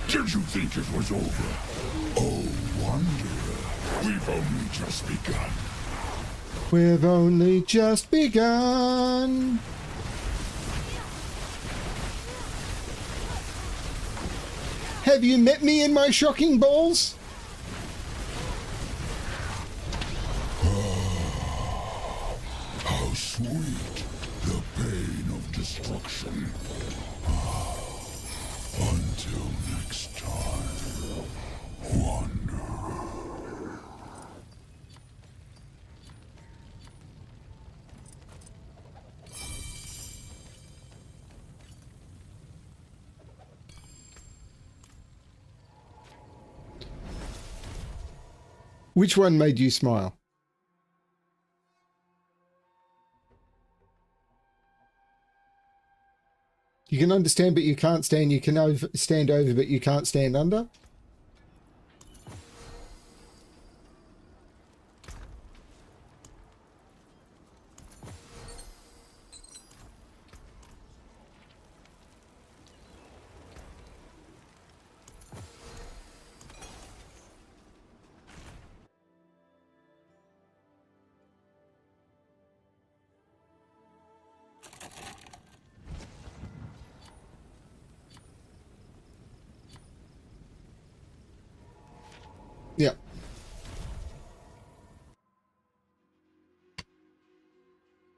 Did you think it was over? Oh, Wanderer, we've only just begun. We've only just begun. Have you met me in my shocking balls? How sweet the pain of destruction. Until next time, Wanderer. Which one made you smile? You can understand, but you can't stand. You can stand over, but you can't stand under.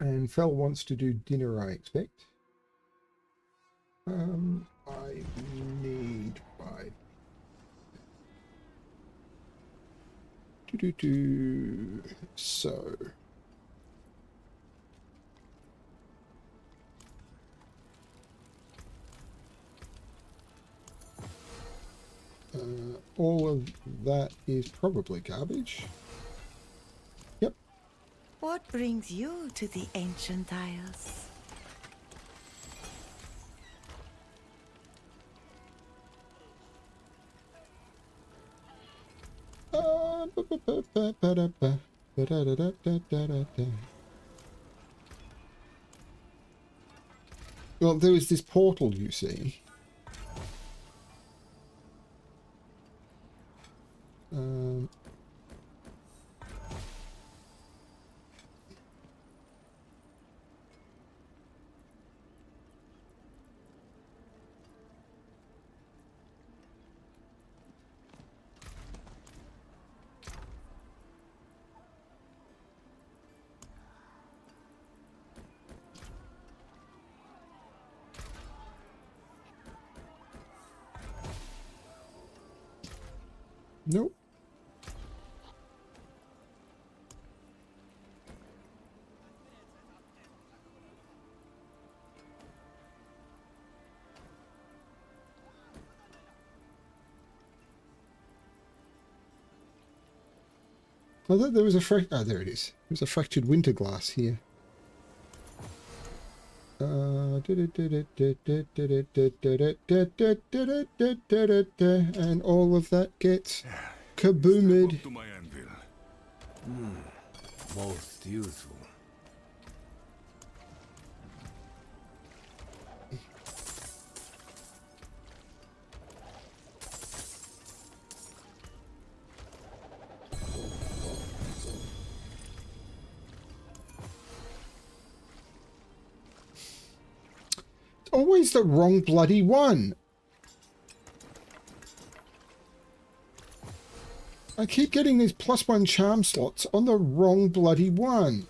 And Fel wants to do dinner, I expect. I need my... So... all of that is probably garbage. Yep. What brings you to the ancient isles? Well, there was this portal, you see. Nope. I thought there was a there it is. There's a fractured winter glass here. And all of that gets kaboomed. To my anvil. Most useful. Always the wrong bloody one. I keep getting these +1 charm slots on the wrong bloody one.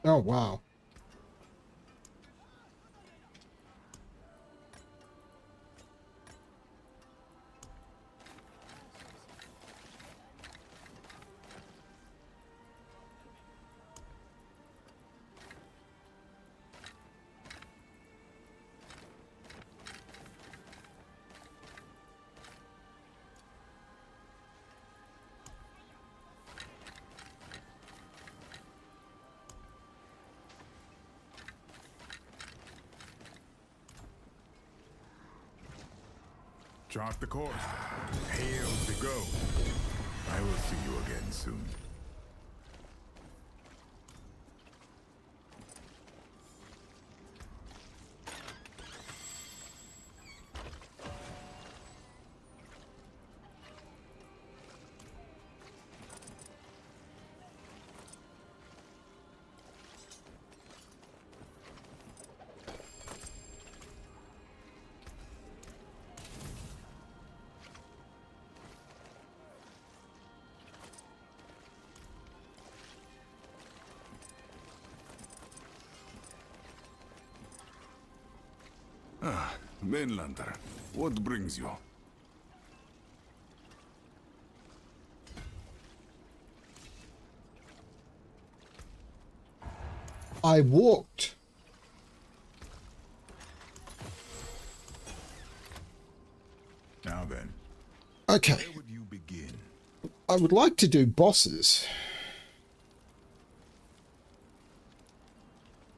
Oh, wow. Chart the course. Hail to go. I will see you again soon. Mainlander, what brings you? I walked. Now then, Okay. where would you begin? I would like to do bosses.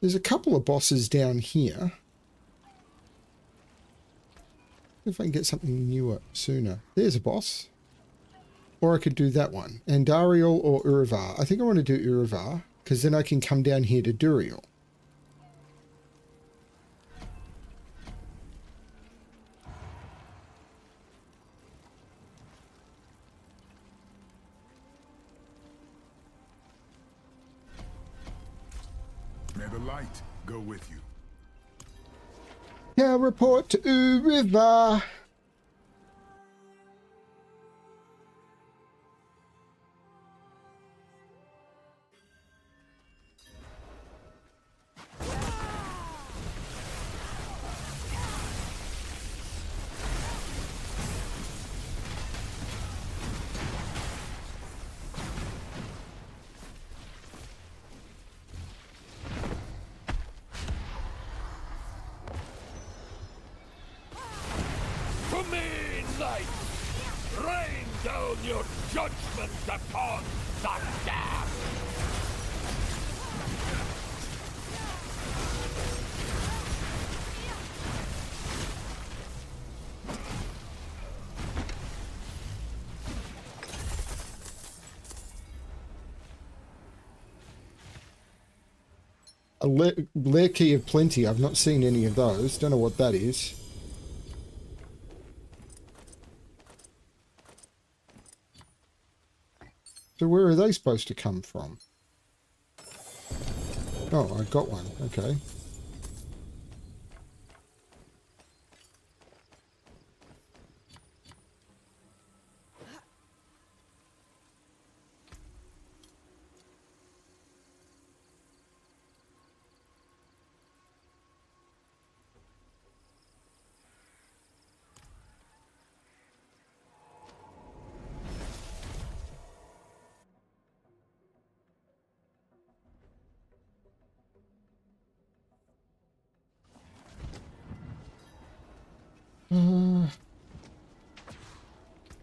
There's a couple of bosses down here. If I can get something newer sooner. There's a boss. Or I could do that one. Andariel or Urivar. I think I want to do Urivar, because then I can come down here to Duriel. the light go with you. Yeah, report to River. To me, light! Rain down your judgment upon the damned! A lair key of plenty. I've not seen any of those. Don't know what that is. So where are they supposed to come from? Oh, I got one. Okay.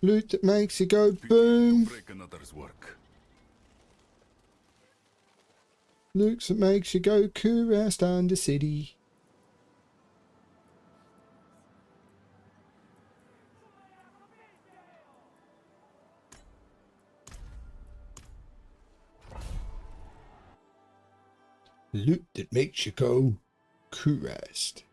Loot that makes you go boom. Break another's work. Loot that makes you go Kurast under city. Loot that makes you go Kurast.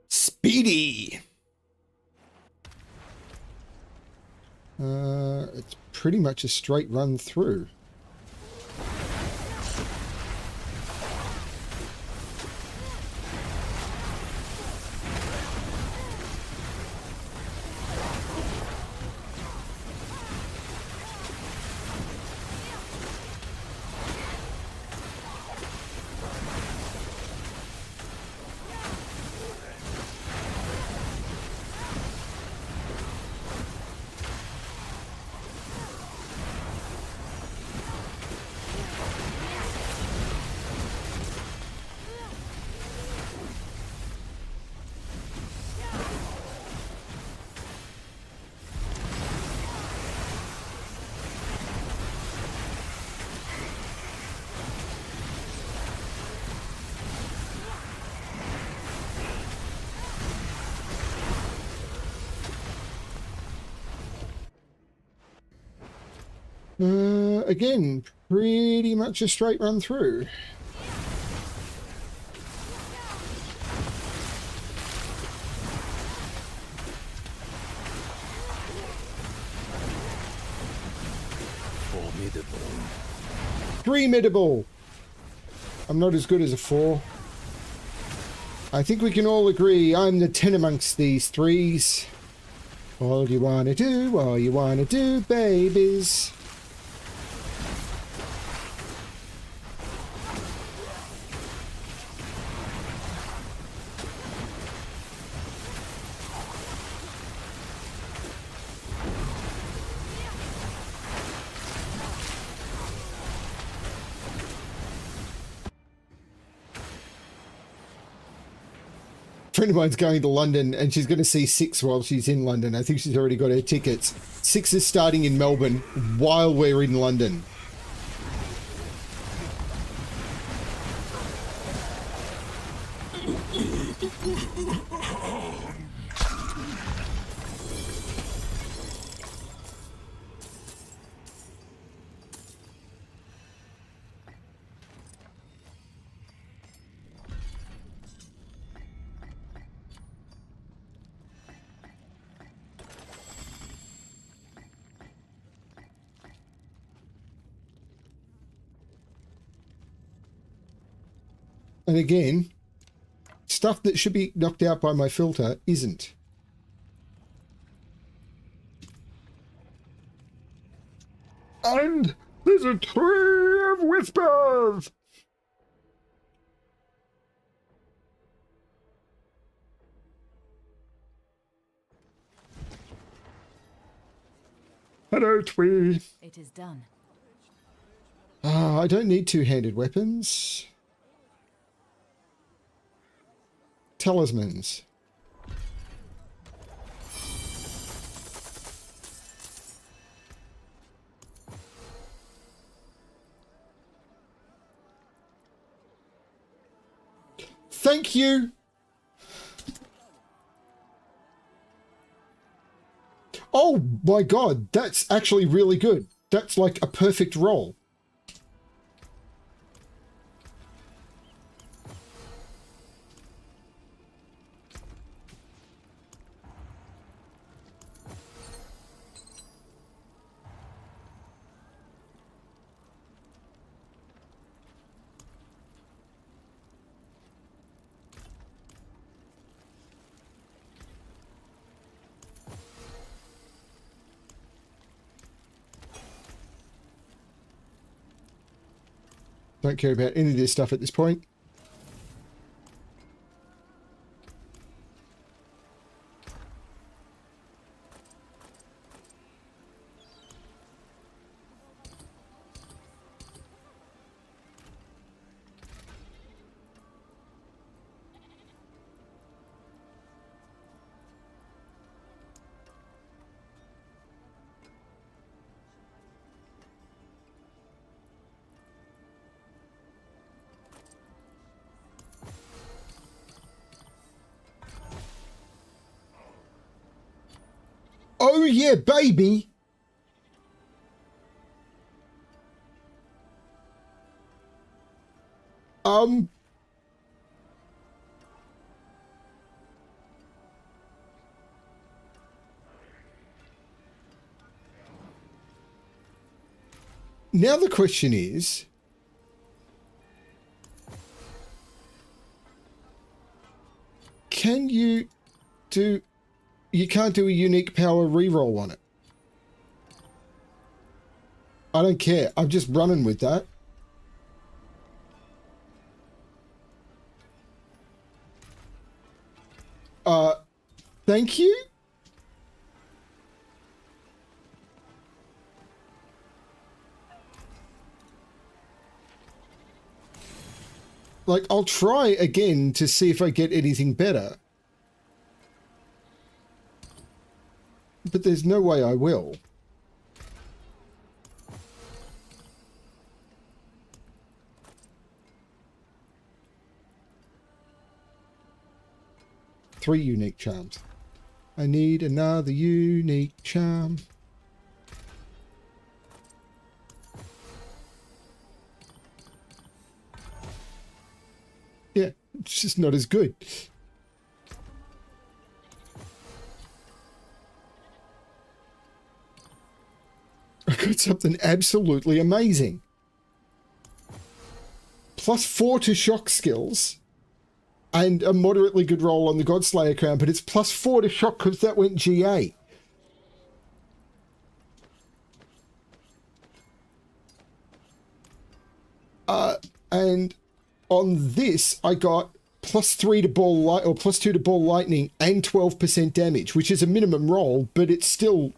Speedy. It's pretty much a straight run through. Again, pretty much a straight run through. Formidable. 3-middable. I'm not as good as a 4. I think we can all agree I'm the 10 amongst these 3s. All you wanna do, babies. friend of mine's going to London and she's going to see Six while she's in London. I think she's already got her tickets. Six is starting in Melbourne while we're in London. And again, stuff that should be knocked out by my filter isn't. And there's a tree of whispers! Hello, Twee. It is done. I don't need two-handed weapons. Talismans. Thank you. Oh my god, that's actually really good. That's like a perfect roll. Don't care about any of this stuff at this point. Oh yeah, baby. Now the question is, can you do... You can't do a unique power reroll on it. I don't care. I'm just running with that. Thank you? Like, I'll try again to see if I get anything better. But there's no way I will. Three unique charms. I need another unique charm. Yeah, it's just not as good. I got something absolutely amazing. +4 to shock skills. And a moderately good roll on the Godslayer crown, but it's +4 to shock because that went GA. And on this, I got +3 to ball light or +2 to ball lightning and 12% damage, which is a minimum roll, but it's still.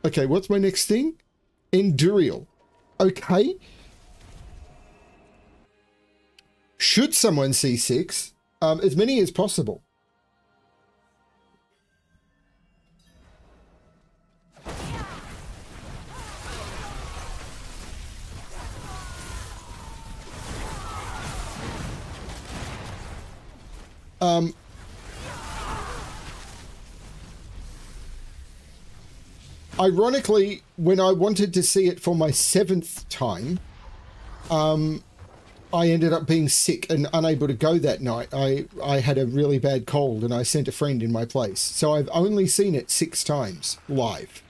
Okay, what's my next thing? Endurial. Okay. should someone see 6, as many as possible. Ironically, when I wanted to see it for my 7th time, I ended up being sick and unable to go that night. I had a really bad cold and I sent a friend in my place. So I've only seen it 6 times live.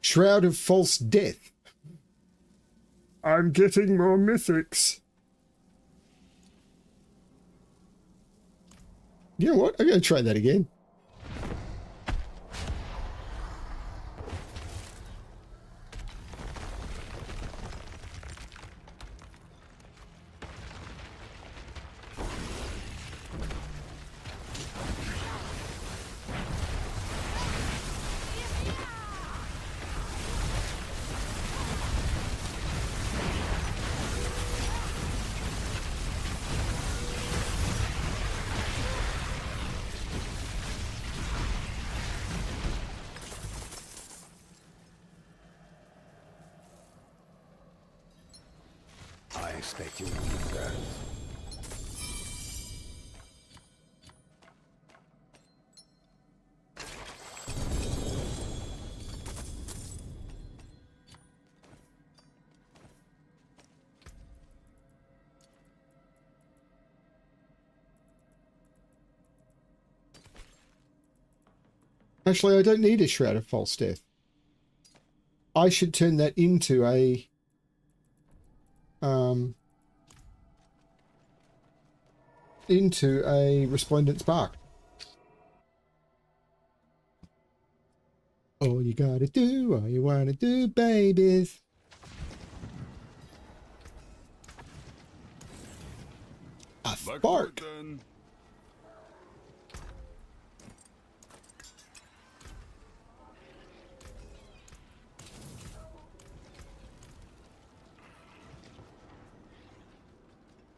Shroud of False Death. I'm getting more mythics. You know what? I'm going to try that again. I expect you to be there. Actually, I don't need a Shroud of False Death. I should turn that into a Resplendent Spark. All you gotta do, all you wanna do, babies. A spark.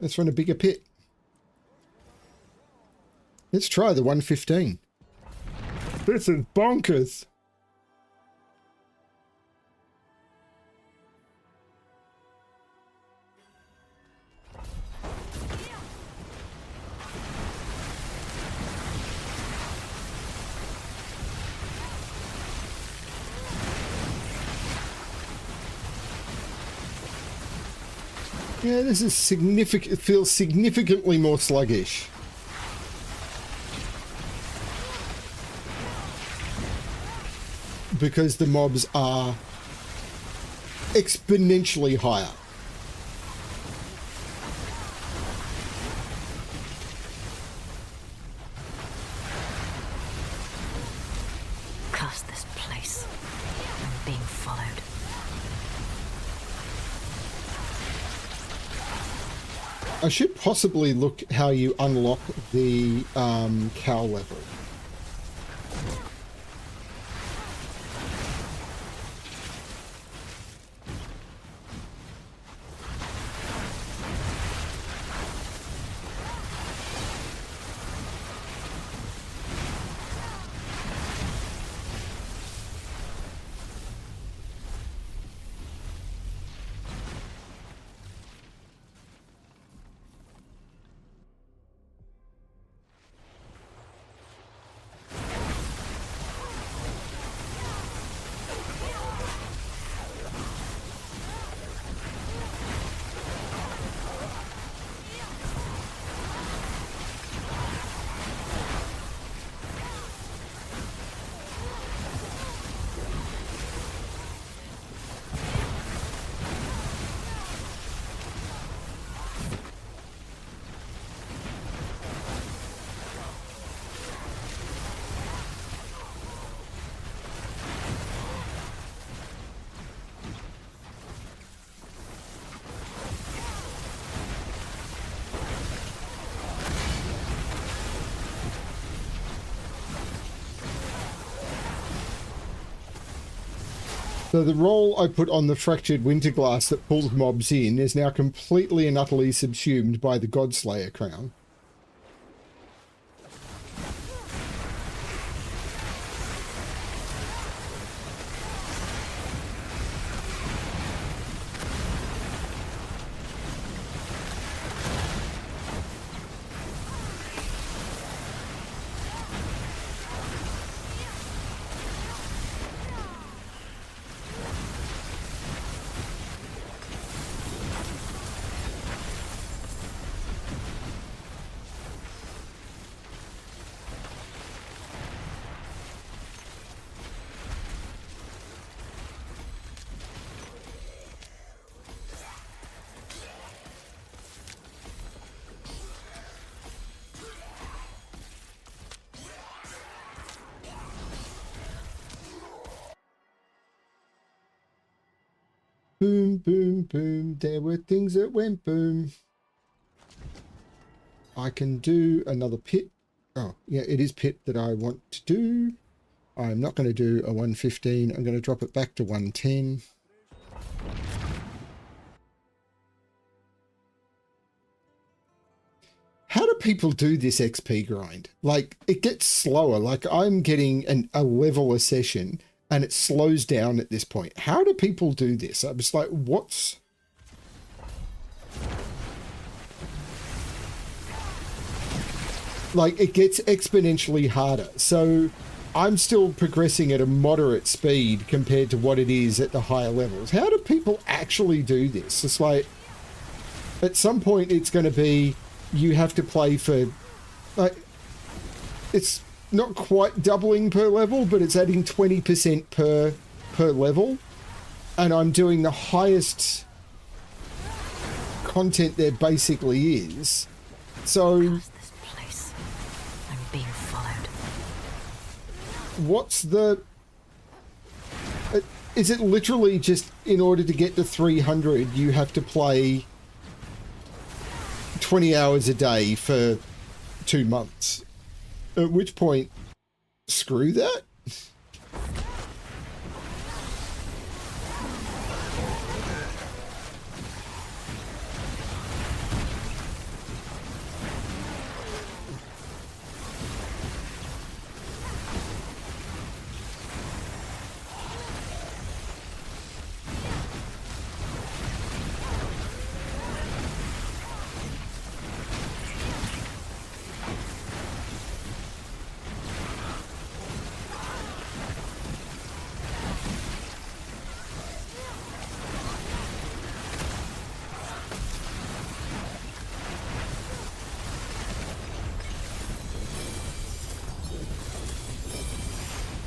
Let's run a bigger pit. Let's try the 115. This is bonkers. Yeah, this is significant. It feels significantly more sluggish. Because the mobs are exponentially higher. Curse this place. I'm being followed. I should possibly look how you unlock the cow level. So the roll I put on the fractured winterglass that pulls mobs in is now completely and utterly subsumed by the Godslayer crown. Boom, boom, boom. There were things that went boom. I can do another pit. Oh, yeah, it is pit that I want to do. I'm not going to do a 115. I'm going to drop it back to 110. How do people do this XP grind? Like, it gets slower. Like, I'm getting a level a session, and it slows down at this point. How do people do this? I'm just like, what's... Like, it gets exponentially harder. So I'm still progressing at a moderate speed compared to what it is at the higher levels. How do people actually do this? It's like, at some point it's going to be, you have to play for, like, it's not quite doubling per level, but it's adding 20% per level. And I'm doing the highest content there basically is. So This place. I'm being followed. what's the... Is it literally just in order to get to 300, you have to play 20 hours a day for 2 months? At which point, screw that.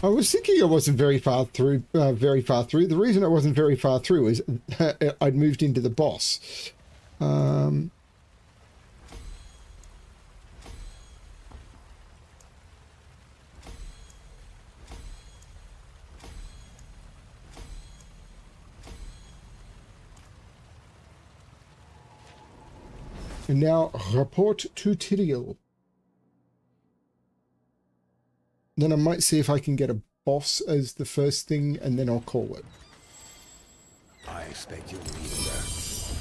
I was thinking I wasn't very far through. The reason I wasn't very far through is I'd moved into the boss. And now, report to Tyrael. Then I might see if I can get a boss as the first thing, and then I'll call it. I expect you'll need that.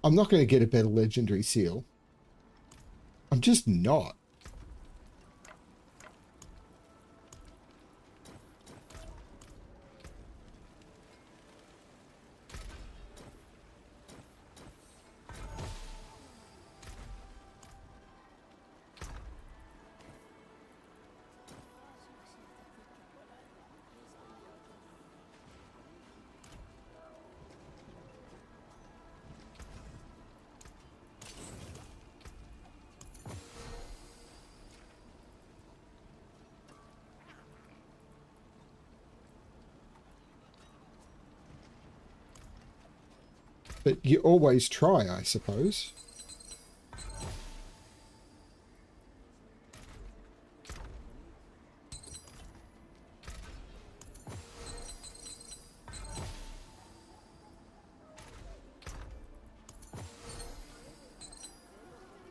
I'm not going to get a better legendary seal. I'm just not. But you always try, I suppose.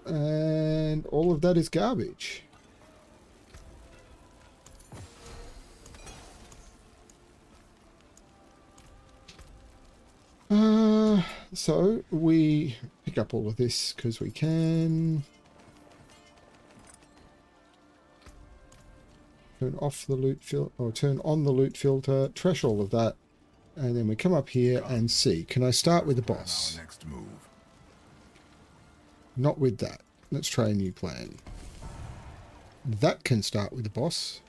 And all of that is garbage. So we pick up all of this because we can. Turn off the loot filter, or turn on the loot filter, trash all of that, and then we come up here and see. Can I start with the boss? Next move. Not with that. Let's try a new plan. That can start with the boss.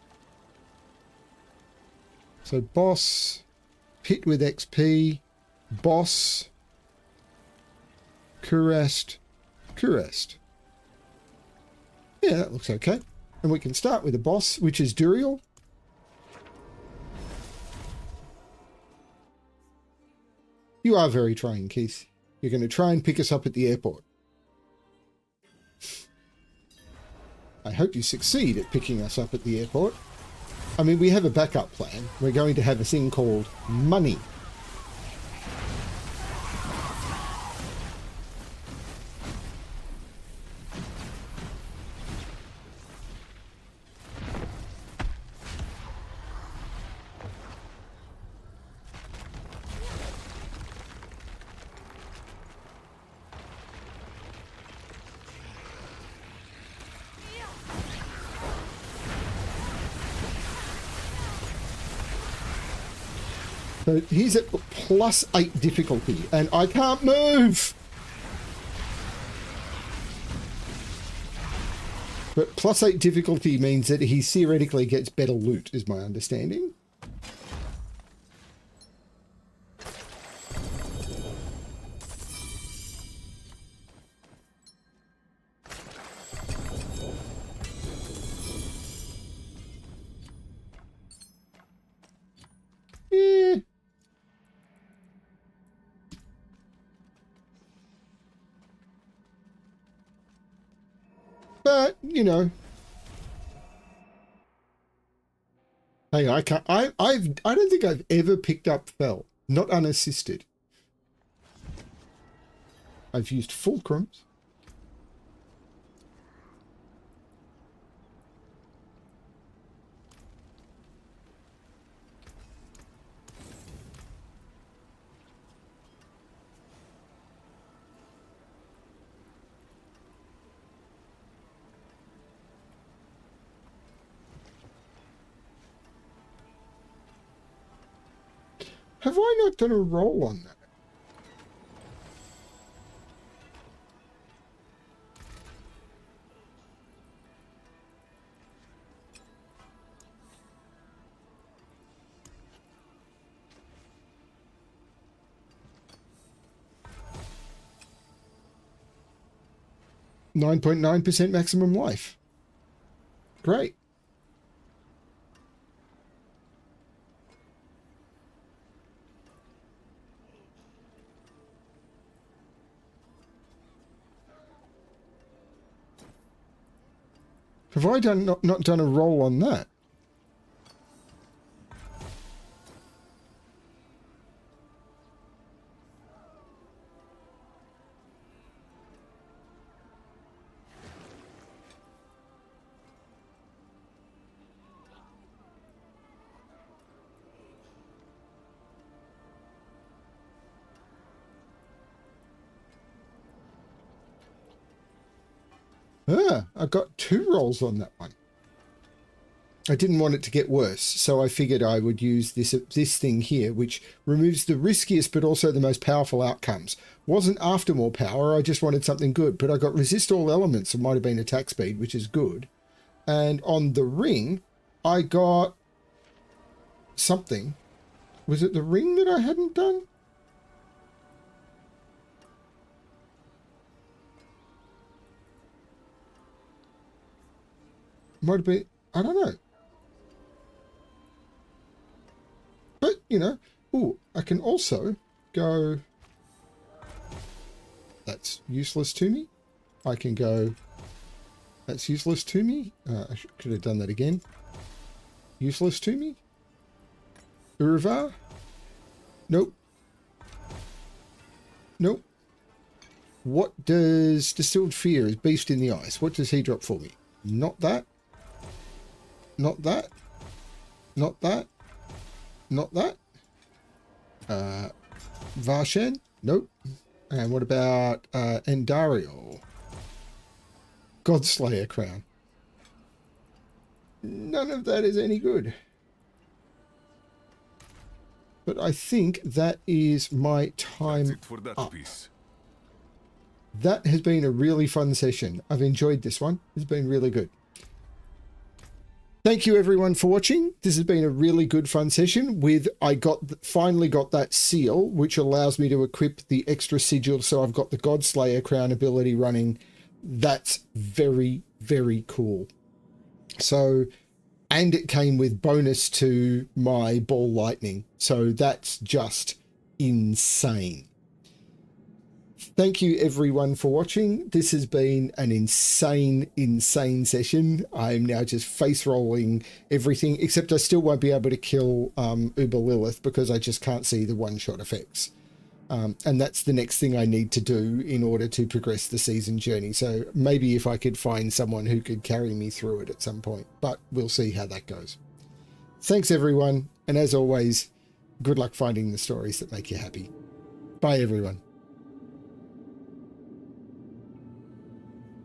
So boss, pit with XP, boss, Kurest, Kurest. Yeah, that looks okay. And we can start with the boss, which is Duriel. You are very trying, Keith. You're going to try and pick us up at the airport. I hope you succeed at picking us up at the airport. I mean, we have a backup plan. We're going to have a thing called money. So he's at +8 difficulty, and I can't move! But +8 difficulty means that he theoretically gets better loot, is my understanding. Eh. But, you know. Hey, I can't I don't think I've ever picked up Fell, not unassisted. I've used fulcrums. Have I not done a roll on that? .9% maximum life. Great. Have I not done a roll on that? Ah, I got 2 rolls on that one. I didn't want it to get worse, so I figured I would use this thing here, which removes the riskiest but also the most powerful outcomes. Wasn't after more power, I just wanted something good, but I got resist all elements. It might have been attack speed, which is good. And on the ring, I got something. Was it the ring that I hadn't done? Might have been, I don't know. But, you know, ooh, I can also go, that's useless to me. I can go, that's useless to me. I could have done that again. Useless to me. Uravar. Nope. Nope. What does Distilled Fear is Beast in the Ice? What does he drop for me? Not that. Not that. Not that. Not that. Varshan? Nope. And what about Endariel? Godslayer crown. None of that is any good. But I think that is my time up. That has been a really fun session. I've enjoyed this one. It's been really good. Thank you everyone for watching. This has been a really good fun session with, finally got that seal, which allows me to equip the extra sigil. So I've got the Godslayer crown ability running. That's very, very cool. So, and it came with bonus to my ball lightning. So that's just insane. Thank you everyone for watching. This has been an insane, insane session. I'm now just face rolling everything, except I still won't be able to kill Uber Lilith because I just can't see the one-shot effects. And that's the next thing I need to do in order to progress the season journey. So maybe if I could find someone who could carry me through it at some point, but we'll see how that goes. Thanks everyone. And as always, good luck finding the stories that make you happy. Bye everyone.